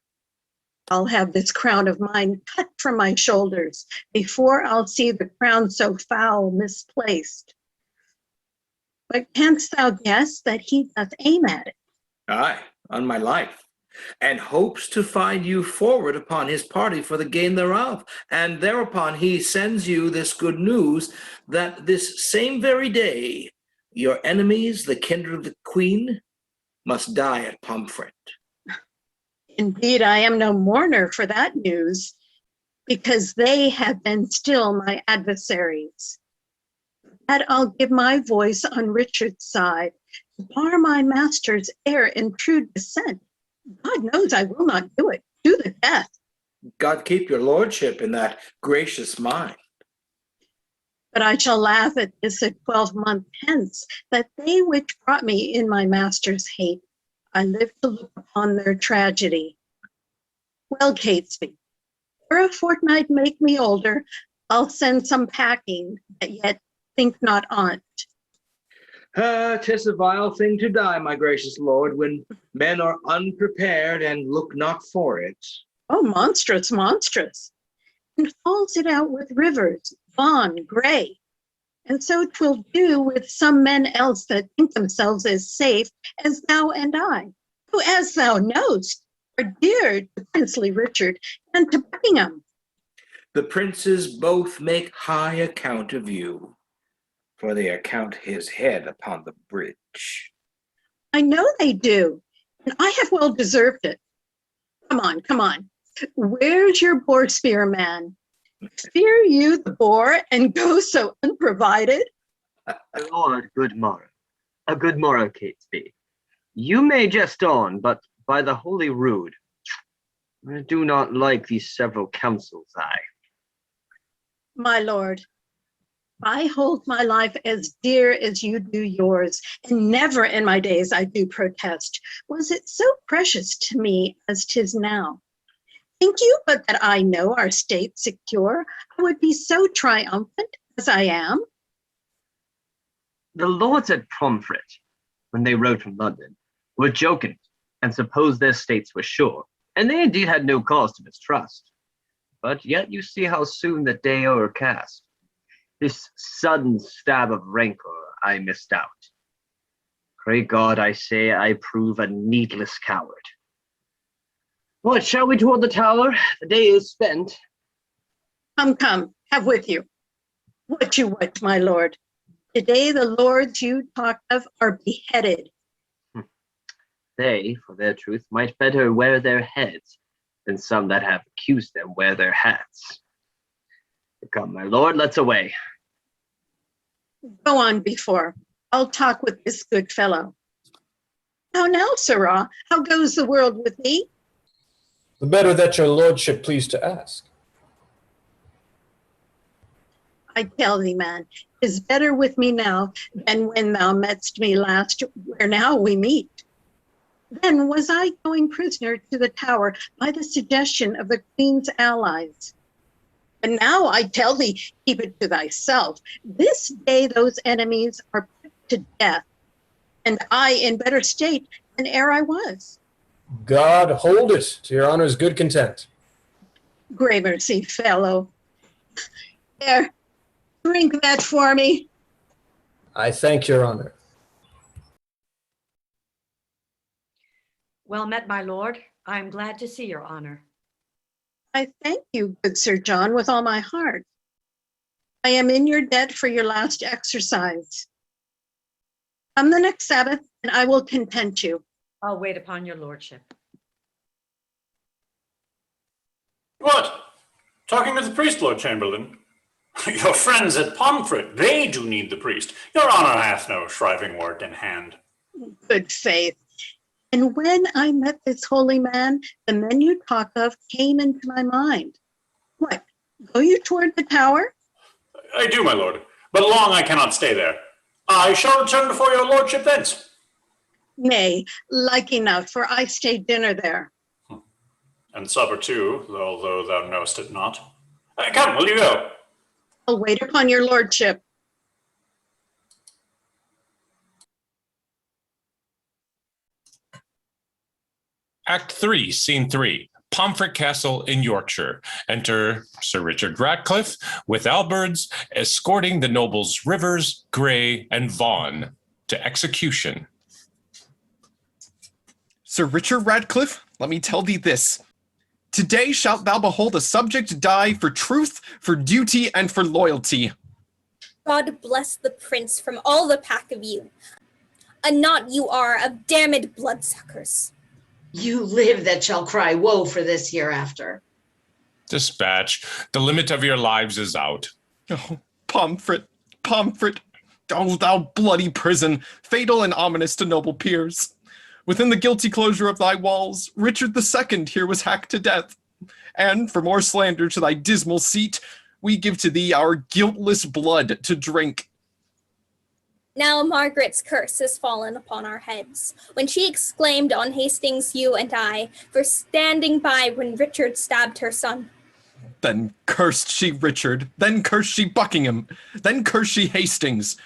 I'll have this crown of mine cut from my shoulders before I'll see the crown so foul misplaced. But canst thou guess that he doth aim at it? Aye, on my life, and hopes to find you forward upon his party for the gain thereof. And thereupon he sends you this good news, that this same very day your enemies, the kindred of the queen, must die at Pomfret. Indeed, I am no mourner for that news, because they have been still my adversaries. That I'll give my voice on Richard's side, to bar my master's heir in true descent. God knows I will not do it, to the death. God keep your lordship in that gracious mind. But I shall laugh at this a 12-month hence, that they which brought me in my master's hate, I live to look upon their tragedy. Well, Catesby, ere a fortnight make me older, I'll send some packing, that yet think not on't. 'Tis a vile thing to die, my gracious lord, when men are unprepared and look not for it. Oh, monstrous, monstrous. And falls it out with Rivers, Vaughan, Gray. And so 'twill do with some men else that think themselves as safe as thou and I, who, as thou knowst, are dear to princely Richard and to Buckingham. The princes both make high account of you, for they account his head upon the bridge. I know they do, and I have well deserved it. Come on, come on. Where's your boar spear, man? Fear you the boar and go so unprovided? Lord, good morrow. A good morrow, Catesby. You may jest on, but by the holy rood, I do not like these several counsels, My lord, I hold my life as dear as you do yours, and never in my days, I do protest, was it so precious to me as 'tis now. Think you but that I know our state secure, I would be so triumphant as I am? The lords at Pomfret, when they rode from London, were joking and supposed their states were sure, and they indeed had no cause to mistrust. But yet you see how soon the day o'ercast. This sudden stab of rancor I missed out. Pray God, I say, I prove a needless coward. What, shall we toward the tower? The day is spent. Come, come, have with you. What you would, my lord. Today the lords you talk of are beheaded. They, for their truth, might better wear their heads than some that have accused them wear their hats. Come, my lord, let's away. Go on before. I'll talk with this good fellow. How now, sirrah? How goes the world with thee? The better that your lordship please to ask. I tell thee, man, 'tis better with me now than when thou metst me last, where now we meet. Then was I going prisoner to the Tower by the suggestion of the Queen's allies. But now I tell thee, keep it to thyself. This day those enemies are put to death, and I in better state than ere I was. God hold it to your honor's good content. Gramercy, fellow. There, drink that for me. I thank your honor. Well met, my lord. I am glad to see your honor. I thank you, good Sir John, with all my heart. I am in your debt for your last exercise. Come the next Sabbath, and I will content you. I'll wait upon your lordship. What? Talking with the priest, Lord Chamberlain? Your friends at Pomfret, they do need the priest. Your honor hath no shriving work in hand. Good faith. And when I met this holy man, the men you talk of came into my mind. What, go you toward the Tower? I do, my lord. but long I cannot stay there. I shall return before your lordship thence. Nay, like enough, for I stayed dinner there. And supper too, although thou knowest it not. Come, will you go? I'll wait upon your lordship. Act 3, Scene 3. Pomfret Castle in Yorkshire. Enter Sir Richard Ratcliffe with halberds escorting the nobles Rivers, Grey, and Vaughan to execution. Sir Richard Ratcliffe, let me tell thee this. Today shalt thou behold a subject die for truth, for duty, and for loyalty. God bless the prince from all the pack of you. A knot you are of damned bloodsuckers. You live that shall cry woe for this hereafter. Dispatch. The limit of your lives is out. Oh, Pomfret, Pomfret, oh thou bloody prison, fatal and ominous to noble peers. Within the guilty closure of thy walls, Richard II here was hacked to death. And for more slander to thy dismal seat, we give to thee our guiltless blood to drink. Now Margaret's curse has fallen upon our heads, when she exclaimed on Hastings, you and I, for standing by when Richard stabbed her son. Then cursed she Richard, then cursed she Buckingham, then cursed she Hastings.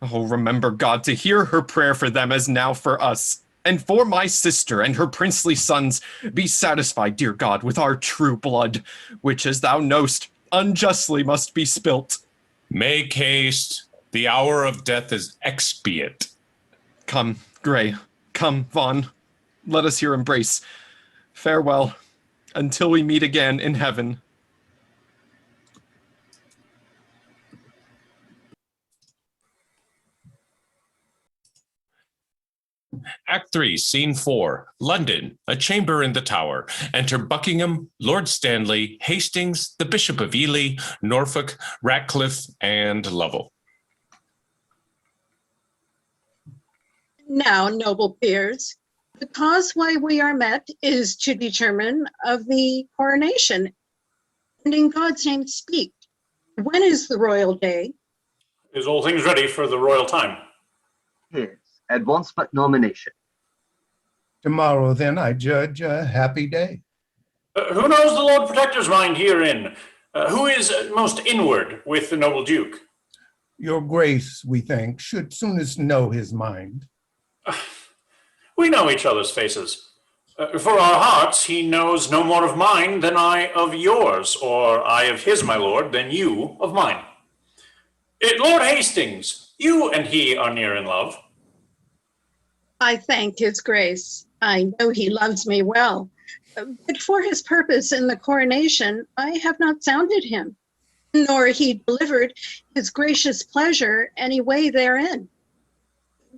Oh, remember, God, to hear her prayer for them as now for us. And for my sister and her princely sons, be satisfied, dear God, with our true blood, which, as thou knowst, unjustly must be spilt. Make haste. The hour of death is expiate. Come, Grey. Come, Vaughan. Let us here embrace. Farewell, until we meet again in heaven. Act 3, Scene 4. London, a chamber in the Tower. Enter Buckingham, Lord Stanley, Hastings, the Bishop of Ely, Norfolk, Ratcliffe, and Lovell. Now, noble peers, the cause why we are met is to determine of the coronation, and in God's name speak. When is the royal day? Is all things ready for the royal time? Yes, at once but nomination. Tomorrow, then, I judge a happy day. Who knows the Lord Protector's mind herein? Who is most inward with the noble Duke? Your Grace, we think, should soonest know his mind. We know each other's faces. For our hearts, he knows no more of mine than I of yours, or I of his, my lord, than you of mine. Lord Hastings, you and he are near in love. I thank his grace. I know he loves me well, but for his purpose in the coronation, I have not sounded him, nor he delivered his gracious pleasure any way therein.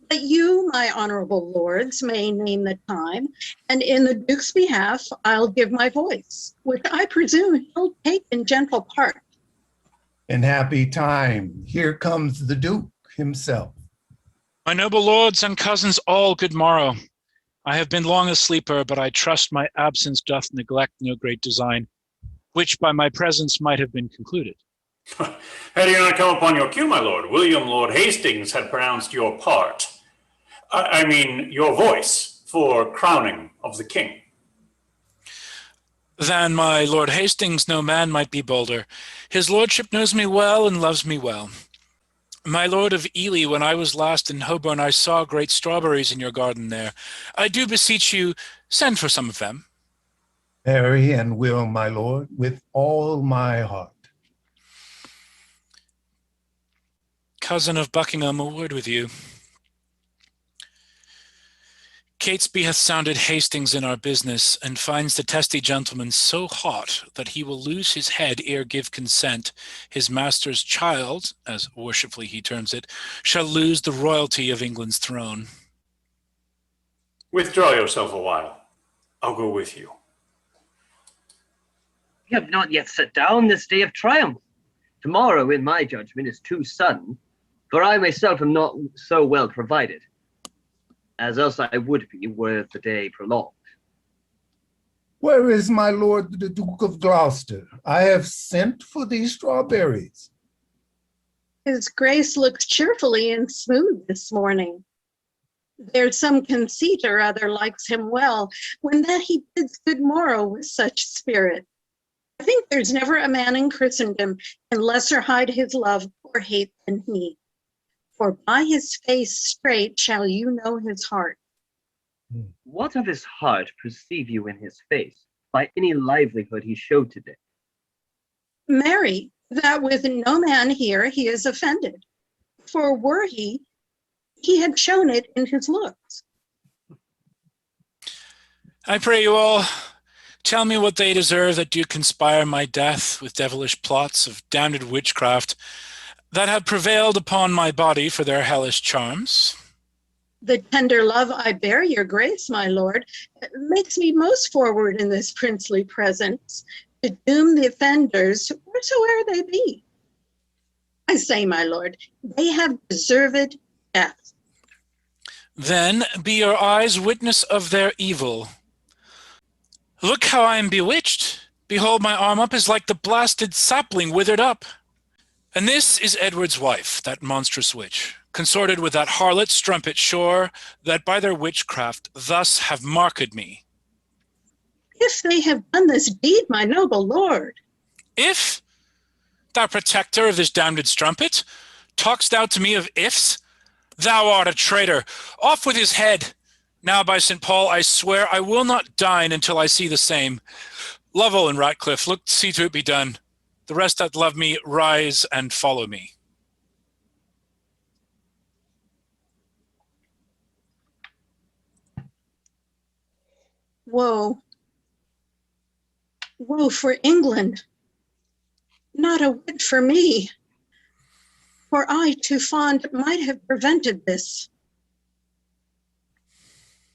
But you, my honorable lords, may name the time, and in the Duke's behalf, I'll give my voice, which I presume he'll take in gentle part. In happy time, here comes the Duke himself. My noble lords and cousins all, good morrow. I have been long a sleeper, but I trust my absence doth neglect no great design, which by my presence might have been concluded. Had you not come upon your cue, my lord, William Lord Hastings had pronounced your part. I mean, your voice for crowning of the king. Than my Lord Hastings, no man might be bolder. His lordship knows me well and loves me well. My lord of Ely, when I was last in Holborn, I saw great strawberries in your garden there. I do beseech you, send for some of them. Harry and will, my lord, with all my heart. Cousin of Buckingham, a word with you. Catesby hath sounded Hastings in our business, and finds the testy gentleman so hot that he will lose his head ere give consent. His master's child, as worshipfully he terms it, shall lose the royalty of England's throne. Withdraw yourself a while. I'll go with you. We have not yet set down this day of triumph. Tomorrow, in my judgment, is too sudden, for I myself am not so well provided, as else I would be were the day prolonged. Where is my lord the Duke of Gloucester? I have sent for these strawberries. His grace looks cheerfully and smooth this morning. There's some conceit or other likes him well, when that he bids good morrow with such spirit. I think there's never a man in Christendom can lesser hide his love or hate than he. For by his face straight shall you know his heart. What of his heart perceive you in his face, by any livelihood he showed today? Marry, that with no man here he is offended. For were he had shown it in his looks. I pray you all, tell me what they deserve that do conspire my death with devilish plots of damned witchcraft that have prevailed upon my body for their hellish charms. The tender love I bear your grace, my lord, makes me most forward in this princely presence to doom the offenders wheresoe'er they be. I say, my lord, they have deserved death. Then be your eyes witness of their evil. Look how I am bewitched. Behold, my arm up is like the blasted sapling withered up. And this is Edward's wife, that monstrous witch, consorted with that harlot strumpet sure, that by their witchcraft thus have marked me. If they have done this deed, my noble lord. If, thou protector of this damned strumpet, talkst thou to me of ifs? Thou art a traitor. Off with his head. Now by St. Paul, I swear I will not dine until I see the same. Lovell and Ratcliffe, look, see to it be done. The rest that love me, rise and follow me. Woe. Woe for England. Not a whit for me. For I, too fond, might have prevented this.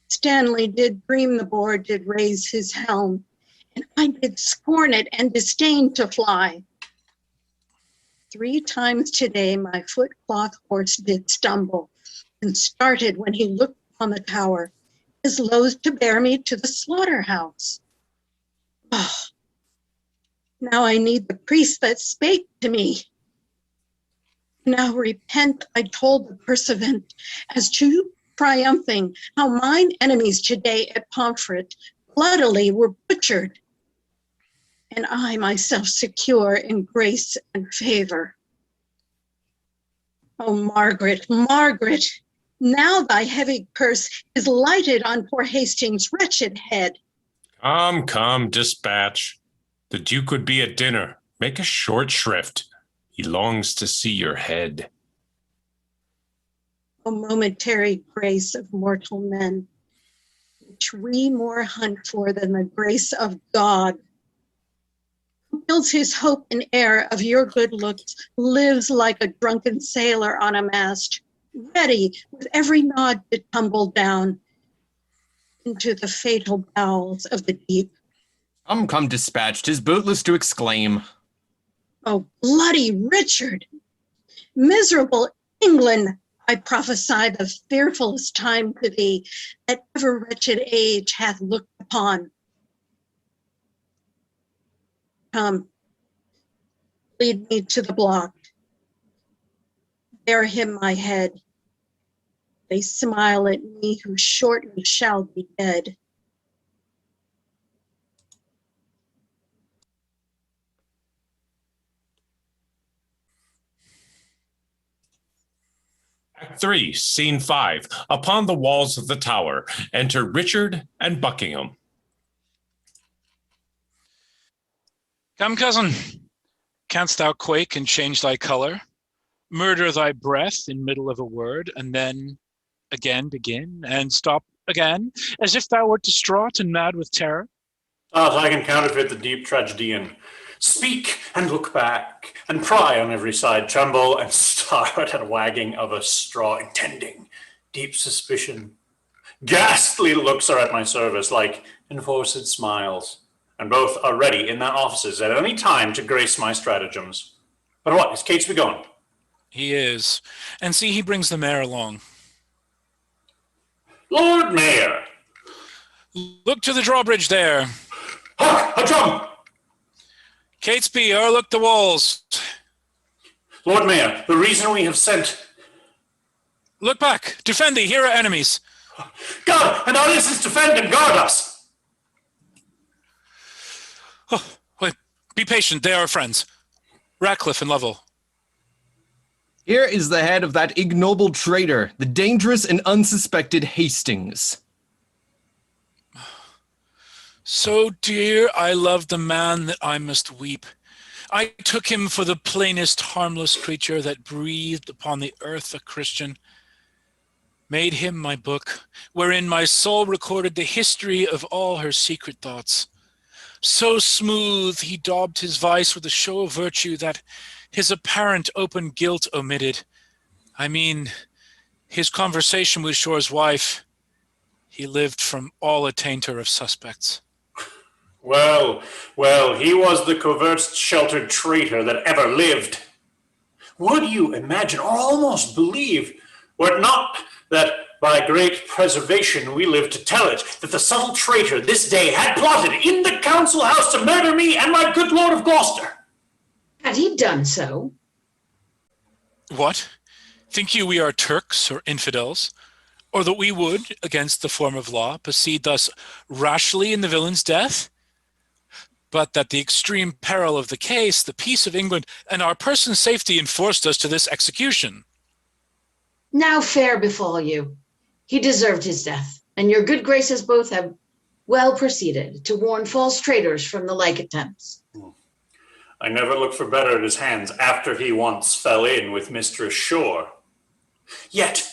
Stanley did dream the boar did raise his helm, and I did scorn it and disdain to fly. 3 times today my footcloth horse did stumble, and started when he looked on the tower, as loath to bear me to the slaughterhouse. Oh, now I need the priest that spake to me. Now repent, I told the pursuivant, as to triumphing, how mine enemies today at Pomfret bloodily were butchered, and I myself secure in grace and favor. Oh, Margaret, Margaret, now thy heavy curse is lighted on poor Hastings' wretched head. Come, dispatch. The Duke would be at dinner. Make a short shrift. He longs to see your head. O momentary grace of mortal men, which we more hunt for than the grace of God, who builds his hope in air of your good looks, lives like a drunken sailor on a mast, ready with every nod to tumble down into the fatal bowels of the deep. Come, dispatched, 'tis bootless to exclaim. Oh, bloody Richard, miserable England, I prophesy the fearfulest time to thee that ever wretched age hath looked upon. Come, lead me to the block. Bear him my head. They smile at me who shortly shall be dead. Act 3, Scene 5. Upon the walls of the tower, enter Richard and Buckingham. Come, cousin, canst thou quake and change thy color, murder thy breath in middle of a word, and then again begin, and stop again, as if thou wert distraught and mad with terror? I can counterfeit the deep tragedian. Speak and look back, and pry on every side, tremble and start at a wagging of a straw, intending deep suspicion. Ghastly looks are at my service, like enforced smiles, and both are ready in their offices at any time to grace my stratagems. But what, is Catesby gone? He is, and see, he brings the mayor along. Lord Mayor! Look to the drawbridge there. Hark, a drum! Catesby, o'erlook the walls. Lord Mayor, the reason we have sent... Look back! Defend thee! Here are enemies! God and our innocents defend and guard us! Oh, wait, be patient, they are friends. Ratcliffe and Lovell. Here is the head of that ignoble traitor, the dangerous and unsuspected Hastings. So dear I loved the man that I must weep. I took him for the plainest harmless creature that breathed upon the earth a Christian. Made him my book, wherein my soul recorded the history of all her secret thoughts. So smooth he daubed his vice with a show of virtue that his apparent open guilt omitted. I mean, his conversation with Shore's wife, he lived from all attainter of suspects. Well, he was the covert sheltered traitor that ever lived. Would you imagine or almost believe, were it not that by great preservation we live to tell it, that the subtle traitor this day had plotted in the council house to murder me and my good lord of Gloucester? Had he done so? What? Think you we are Turks or infidels? Or that we would, against the form of law, proceed thus rashly in the villain's death? But that the extreme peril of the case, the peace of England, and our person's safety enforced us to this execution. Now fair befall you. He deserved his death, and your good graces both have well proceeded to warn false traitors from the like attempts. I never looked for better at his hands after he once fell in with Mistress Shore. Yet,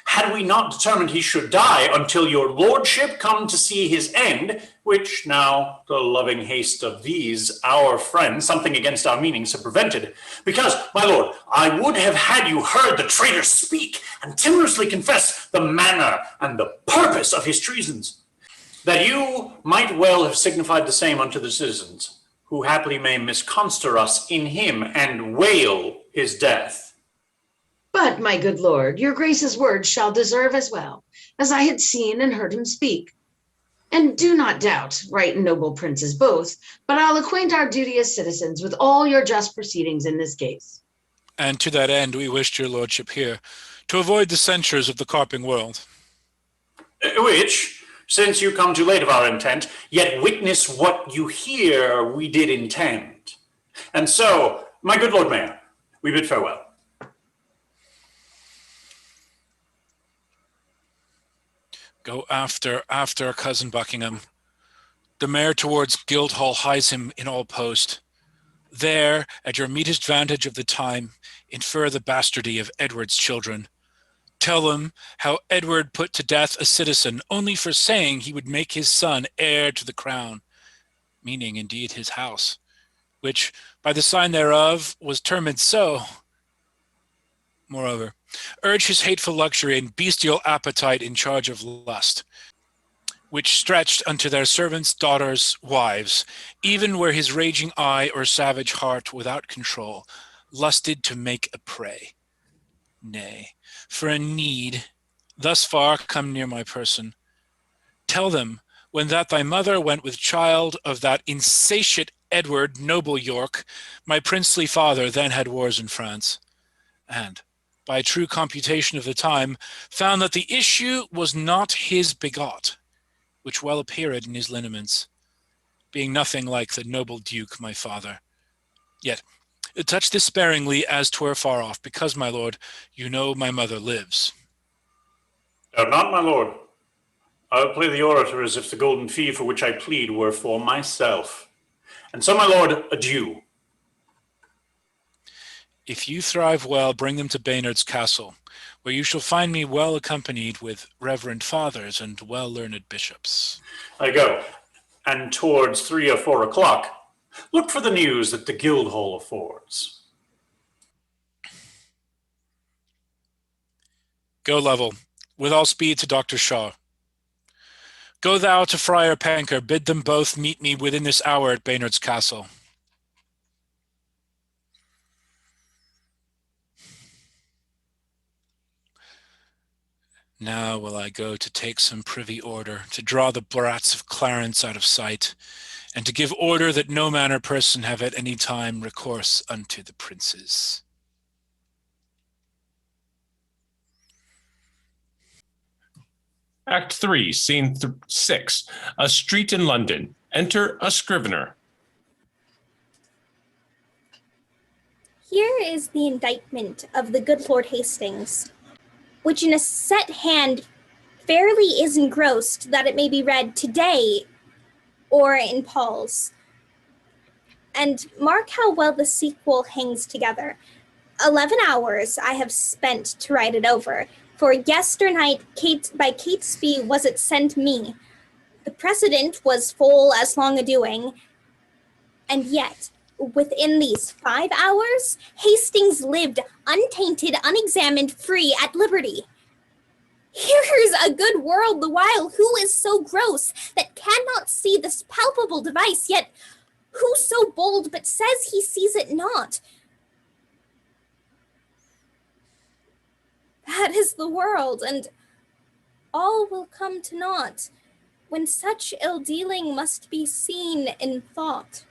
had we not determined he should die until your lordship come to see his end, which now the loving haste of these, our friends, something against our meanings have prevented, because, my lord, I would have had you heard the traitor speak and timorously confess the manner and the purpose of his treasons, that you might well have signified the same unto the citizens, who haply may misconster us in him and wail his death. But, my good lord, your grace's words shall deserve as well, as I had seen and heard him speak. And do not doubt, right and noble princes both, but I'll acquaint our duty as citizens with all your just proceedings in this case. And to that end we wished your lordship here, to avoid the censures of the carping world. Which, since you come too late of our intent, yet witness what you hear we did intend. And so, my good Lord Mayor, we bid farewell. Go after cousin Buckingham. The mayor towards Guildhall hies him in all post. There, at your meetest vantage of the time, infer the bastardy of Edward's children. Tell them how Edward put to death a citizen only for saying he would make his son heir to the crown, meaning indeed his house, which by the sign thereof was termed so. Moreover, urge his hateful luxury and bestial appetite in charge of lust, which stretched unto their servants, daughters, wives, even where his raging eye or savage heart without control lusted to make a prey. Nay, for a need, thus far come near my person. Tell them, when that thy mother went with child of that insatiate Edward, noble York, my princely father then had wars in France, and, by true computation of the time, found that the issue was not his begot, which well appeared in his lineaments, being nothing like the noble duke my father. Yet, touch this sparingly as 'twere far off, because, my lord, you know my mother lives. Not, my lord. I will play the orator as if the golden fee for which I plead were for myself. And so, my lord, adieu. If you thrive well, bring them to Baynard's castle, where you shall find me well accompanied with reverend fathers and well-learned bishops. I go, and towards 3 or 4 o'clock, look for the news that the Guildhall affords. Go, Lovell, with all speed to Dr. Shaw. Go thou to Friar Panker, bid them both meet me within this hour at Baynard's castle. Now will I go to take some privy order, to draw the brats of Clarence out of sight, and to give order that no man or person have at any time recourse unto the princes. Act 3, Scene 6, a street in London. Enter a scrivener. Here is the indictment of the good Lord Hastings, which in a set hand fairly is engrossed that it may be read today or in Paul's. And mark how well the sequel hangs together. 11 hours I have spent to write it over, for yesternight by Catesby was it sent me. The precedent was full as long a-doing, and yet within these 5 hours, Hastings lived untainted, unexamined, free, at liberty. Here's a good world the while who is so gross that cannot see this palpable device, yet who so bold but says he sees it not? That is the world, and all will come to naught when such ill-dealing must be seen in thought.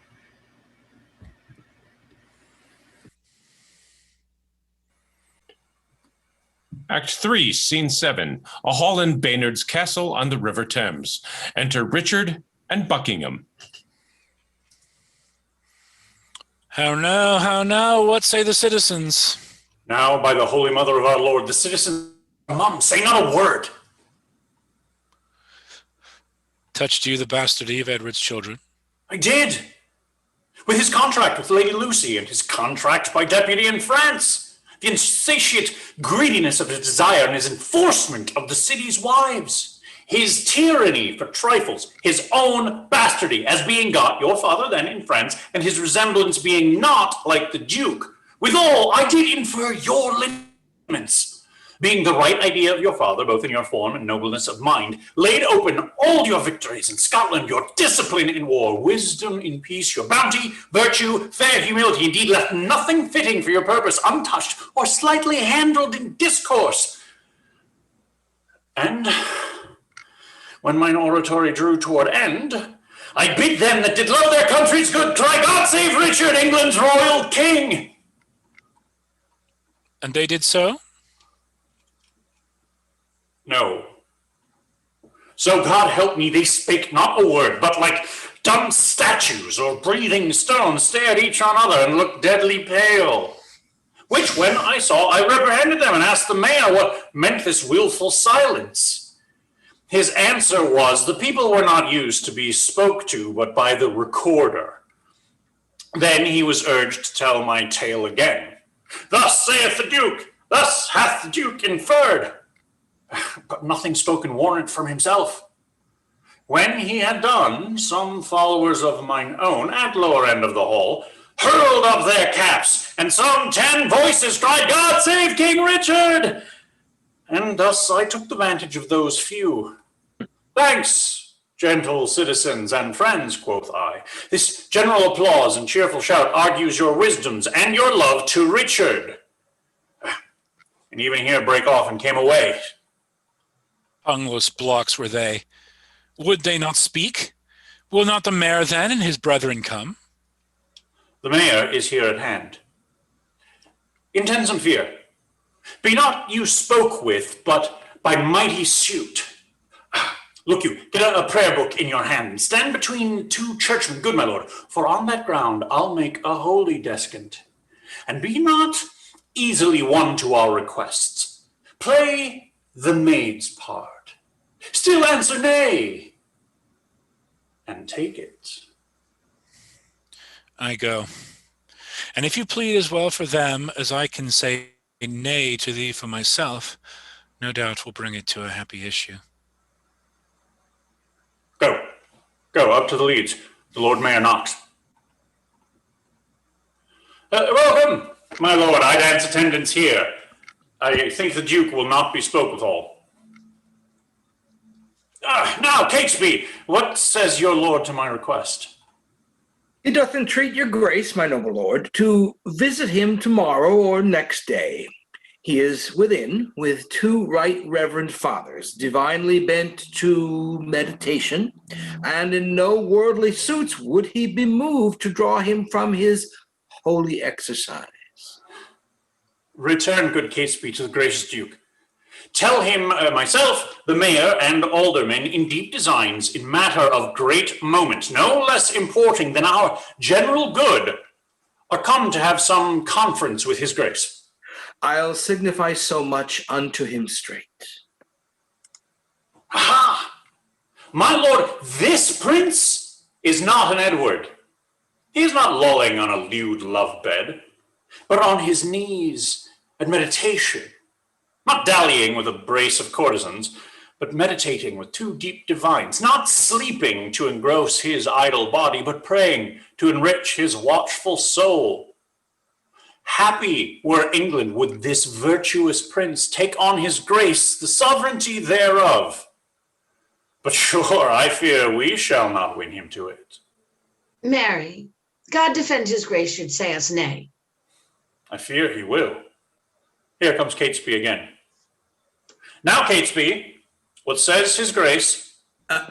Act 3, Scene 7, a hall in Baynard's Castle on the River Thames. Enter Richard and Buckingham. How now, what say the citizens? Now, by the Holy Mother of our Lord, the citizens are mum, say not a word. Touched you the bastardy of Edward's children? I did. With his contract with Lady Lucy and his contract by deputy in France, the insatiate greediness of his desire and his enforcement of the city's wives, his tyranny for trifles, his own bastardy as being got, your father then in France, and his resemblance being not like the Duke. Withal, I did infer your lineaments, being the right idea of your father, both in your form and nobleness of mind, laid open all your victories in Scotland, your discipline in war, wisdom in peace, your bounty, virtue, fair humility, indeed left nothing fitting for your purpose untouched or slightly handled in discourse. And when mine oratory drew toward end, I bid them that did love their country's good cry, God save Richard, England's royal king. And they did so? No. So God help me, they spake not a word, but like dumb statues or breathing stones stared each on other and looked deadly pale. Which when I saw, I reprehended them and asked the mayor what meant this willful silence. His answer was, the people were not used to be spoke to, but by the recorder. Then he was urged to tell my tale again. Thus saith the Duke, thus hath the Duke inferred. But nothing spoken warrant from himself. When he had done, some followers of mine own, at lower end of the hall, hurled up their caps, and some 10 voices cried, God save King Richard! And thus I took the vantage of those few. Thanks, gentle citizens and friends, quoth I. This general applause and cheerful shout argues your wisdoms and your love to Richard. And even here brake off and came away. Tongueless blocks were they. Would they not speak? Will not the mayor then and his brethren come? The mayor is here at hand. Intend some fear. Be not you spoke with, but by mighty suit. Look you, get a prayer book in your hand, and stand between 2 churchmen, good my lord, for on that ground I'll make a holy descant. And be not easily won to our requests. Play the maid's part. Still answer nay, and take it. I go. And if you plead as well for them as I can say nay to thee for myself, no doubt we'll bring it to a happy issue. Go up to the leads. The Lord Mayor knocks. Welcome, my lord. I dance attendance here. I think the Duke will not be spoke withal. Now, Catesby, what says your lord to my request? He doth entreat your grace, my noble lord, to visit him tomorrow or next day. He is within with 2 right reverend fathers, divinely bent to meditation, and in no worldly suits would he be moved to draw him from his holy exercise. Return, good Catesby, to the gracious Duke. Tell him myself, the mayor, and aldermen in deep designs in matter of great moment, no less importing than our general good, are come to have some conference with his grace. I'll signify so much unto him straight. Aha! My lord, this prince is not an Edward. He is not lolling on a lewd love bed, but on his knees at meditation, not dallying with a brace of courtesans, but meditating with two deep divines, not sleeping to engross his idle body, but praying to enrich his watchful soul. Happy were England would this virtuous prince take on his grace the sovereignty thereof. But sure, I fear we shall not win him to it. Marry, God defend his grace should say us nay. I fear he will. Here comes Catesby again. Now, Catesby, what says his grace?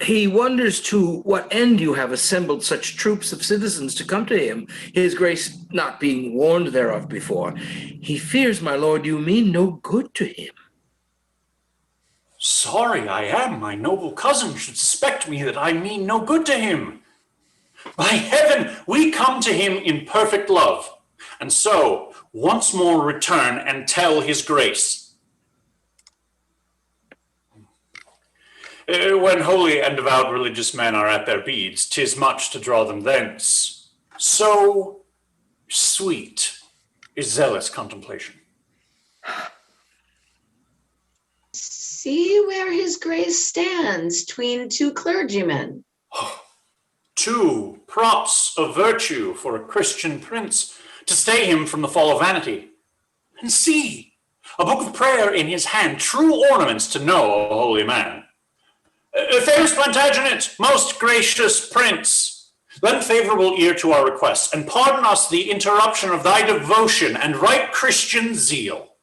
He wonders to what end you have assembled such troops of citizens to come to him, his grace not being warned thereof before. He fears, my lord, you mean no good to him. Sorry I am my noble cousin should suspect me that I mean no good to him. By heaven, we come to him in perfect love, and so once more return and tell his grace. When holy and devout religious men are at their beads, 'tis much to draw them thence. So sweet is zealous contemplation. See where his grace stands tween two clergymen. Two props of virtue for a Christian prince to stay him from the fall of vanity. And see, a book of prayer in his hand, true ornaments to know a holy man. Fairest Plantagenet, most gracious prince, lend favorable ear to our request, and pardon us the interruption of thy devotion and right Christian zeal.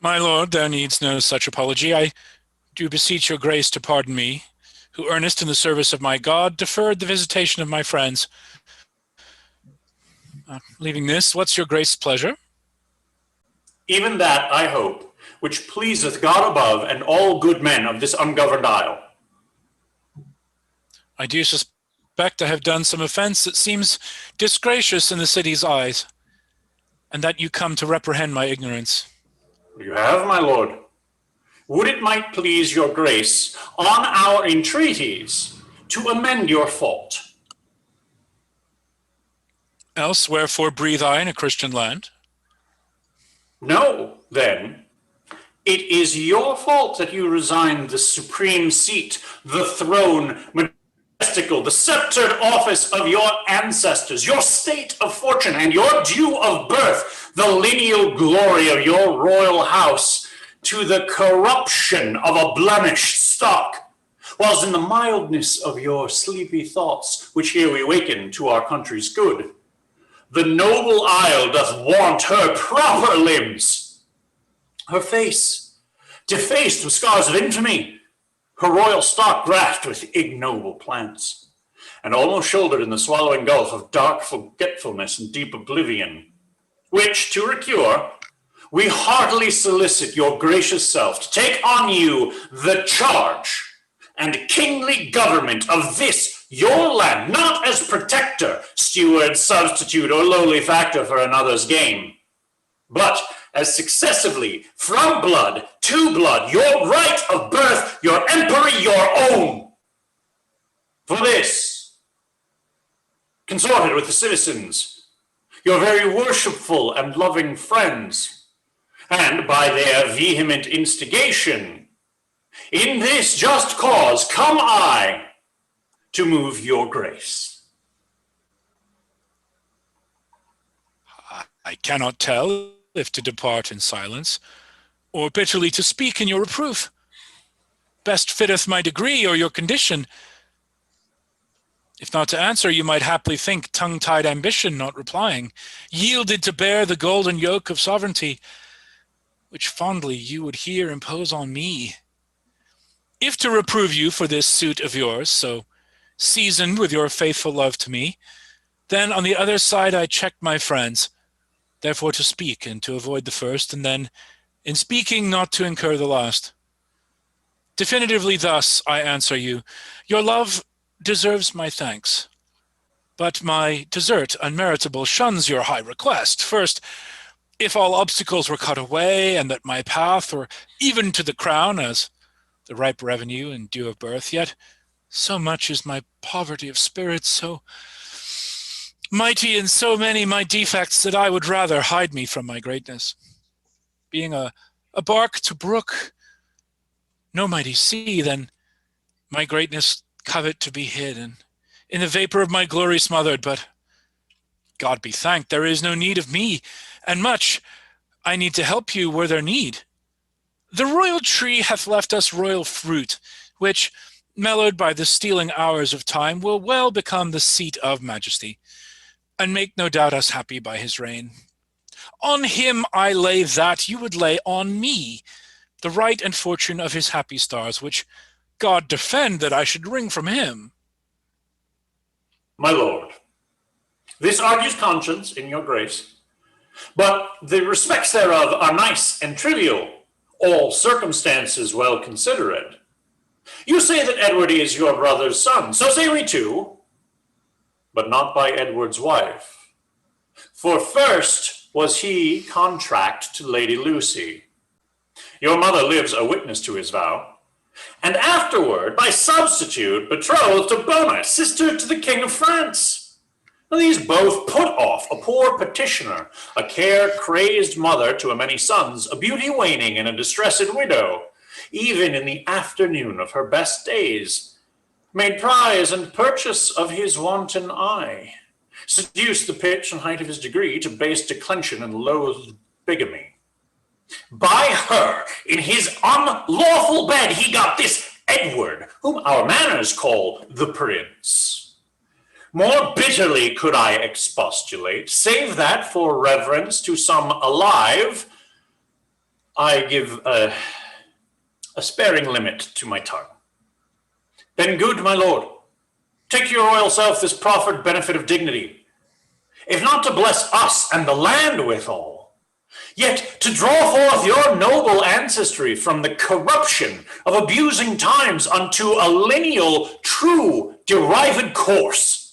My lord, there needs no such apology. I do beseech your grace to pardon me, who, earnest in the service of my God, deferred the visitation of my friends. Leaving this, what's your grace's pleasure? Even that, I hope, which pleaseth God above and all good men of this ungoverned isle. I do suspect I have done some offense that seems disgracious in the city's eyes, and that you come to reprehend my ignorance. You have, my lord. Would it might please your grace, on our entreaties, to amend your fault. Else, wherefore breathe I in a Christian land? No, then, it is your fault that you resigned the supreme seat, the throne, majestical, the sceptered office of your ancestors, your state of fortune, and your due of birth, the lineal glory of your royal house, to the corruption of a blemished stock, whilst in the mildness of your sleepy thoughts, which here we waken to our country's good, the noble isle doth want her proper limbs, her face defaced with scars of infamy, her royal stock graft with ignoble plants, and almost shouldered in the swallowing gulf of dark forgetfulness and deep oblivion, which to recure, we heartily solicit your gracious self to take on you the charge and kingly government of this your land, not as protector, steward, substitute, or lowly factor for another's gain, but as successively from blood to blood, your right of birth, your empery, your own. For this, consorted with the citizens, your very worshipful and loving friends, and by their vehement instigation, in this just cause come I to move your grace. I cannot tell if to depart in silence, or bitterly to speak in your reproof. Best fitteth my degree or your condition. If not to answer, you might haply think tongue-tied ambition not replying, yielded to bear the golden yoke of sovereignty, which fondly you would here impose on me. If to reprove you for this suit of yours, so seasoned with your faithful love to me, then on the other side I checked my friends, therefore to speak and to avoid the first, and then in speaking not to incur the last. Definitively thus I answer you, your love deserves my thanks, but my desert unmeritable shuns your high request. First, if all obstacles were cut away, and that my path were even to the crown as the ripe revenue and due of birth, yet so much is my poverty of spirit, so mighty in so many my defects, that I would rather hide me from my greatness. Being a bark to brook no mighty sea, than my greatness covet to be hid, and in the vapor of my glory smothered. But God be thanked, there is no need of me, and much I need to help you were there need. The royal tree hath left us royal fruit, which, mellowed by the stealing hours of time, will well become the seat of majesty, and make no doubt us happy by his reign. On him I lay that you would lay on me, the right and fortune of his happy stars, which God defend that I should wring from him. My lord, this argues conscience in your grace, but the respects thereof are nice and trivial, all circumstances well considered. You say that Edward is your brother's son, so say we too, but not by Edward's wife. For first was he contract to Lady Lucy. Your mother lives a witness to his vow, and afterward, by substitute, betrothed to Bona, sister to the King of France. Now, these both put off a poor petitioner, a care-crazed mother to a many sons, a beauty waning and a distressed widow, even in the afternoon of her best days, made prize and purchase of his wanton eye, seduced the pitch and height of his degree to base declension and loathed bigamy. By her, in his unlawful bed, he got this Edward, whom our manners call the prince. More bitterly could I expostulate, save that for reverence to some alive, I give a sparing limit to my tongue. Then good my lord, take to your royal self this proffered benefit of dignity, if not to bless us and the land withal, yet to draw forth your noble ancestry from the corruption of abusing times unto a lineal, true, derived course.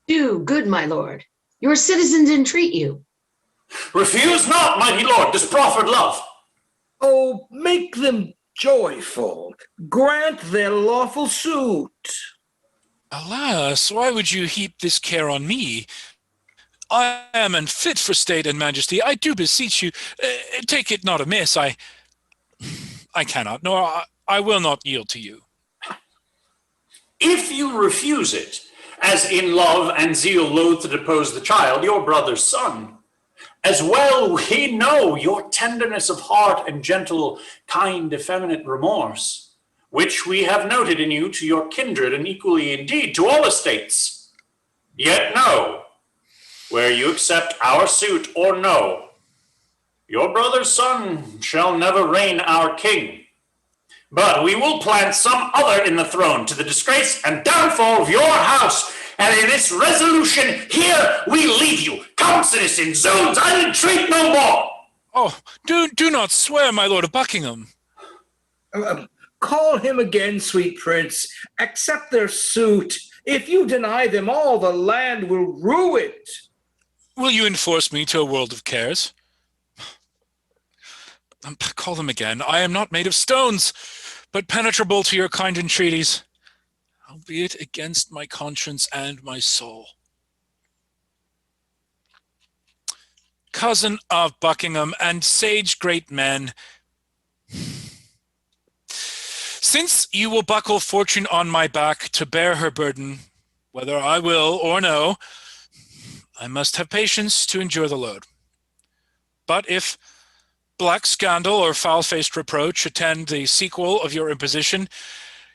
Do, good my lord. Your citizens entreat you. Refuse not, mighty lord, this proffered love. Oh, make them joyful. Grant their lawful suit. Alas, why would you heap this care on me? I am unfit for state and majesty. I do beseech you, take it not amiss. I cannot, nor I will not yield to you. If you refuse it, as in love and zeal loath to depose the child, your brother's son, as well we know your tenderness of heart and gentle, kind, effeminate remorse, which we have noted in you to your kindred, and equally indeed to all estates. Yet no, where you accept our suit or no, your brother's son shall never reign our king. But we will plant some other in the throne to the disgrace and downfall of your house. And in this resolution here we leave you. Come, citizen Zones, I entreat no more. Oh, do not swear, my lord of Buckingham. Call him again, sweet prince. Accept their suit. If you deny them, all the land will rue it. Will you enforce me to a world of cares? Call them again. I am not made of stones, but penetrable to your kind entreaties, albeit against my conscience and my soul. Cousin of Buckingham and sage great men, since you will buckle fortune on my back to bear her burden, whether I will or no, I must have patience to endure the load. But if black scandal or foul-faced reproach attend the sequel of your imposition,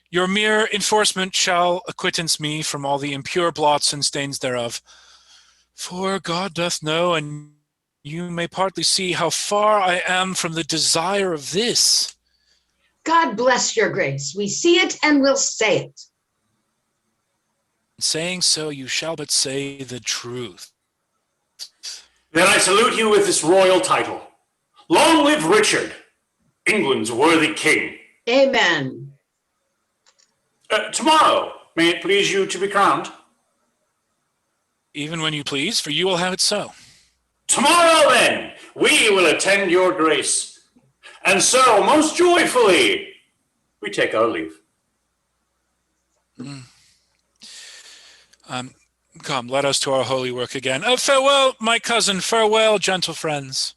your mere enforcement shall acquittance me from all the impure blots and stains thereof. For God doth know, and you may partly see how far I am from the desire of this. God bless your grace. We see it and will say it. Saying so, you shall but say the truth. Then I salute you with this royal title. Long live Richard, England's worthy king. Amen. Tomorrow, may it please you to be crowned? Even when you please, for you will have it so. Tomorrow, then, we will attend your grace. And so, most joyfully, we take our leave. Come, let us to our holy work again. Farewell, my cousin. Farewell, gentle friends.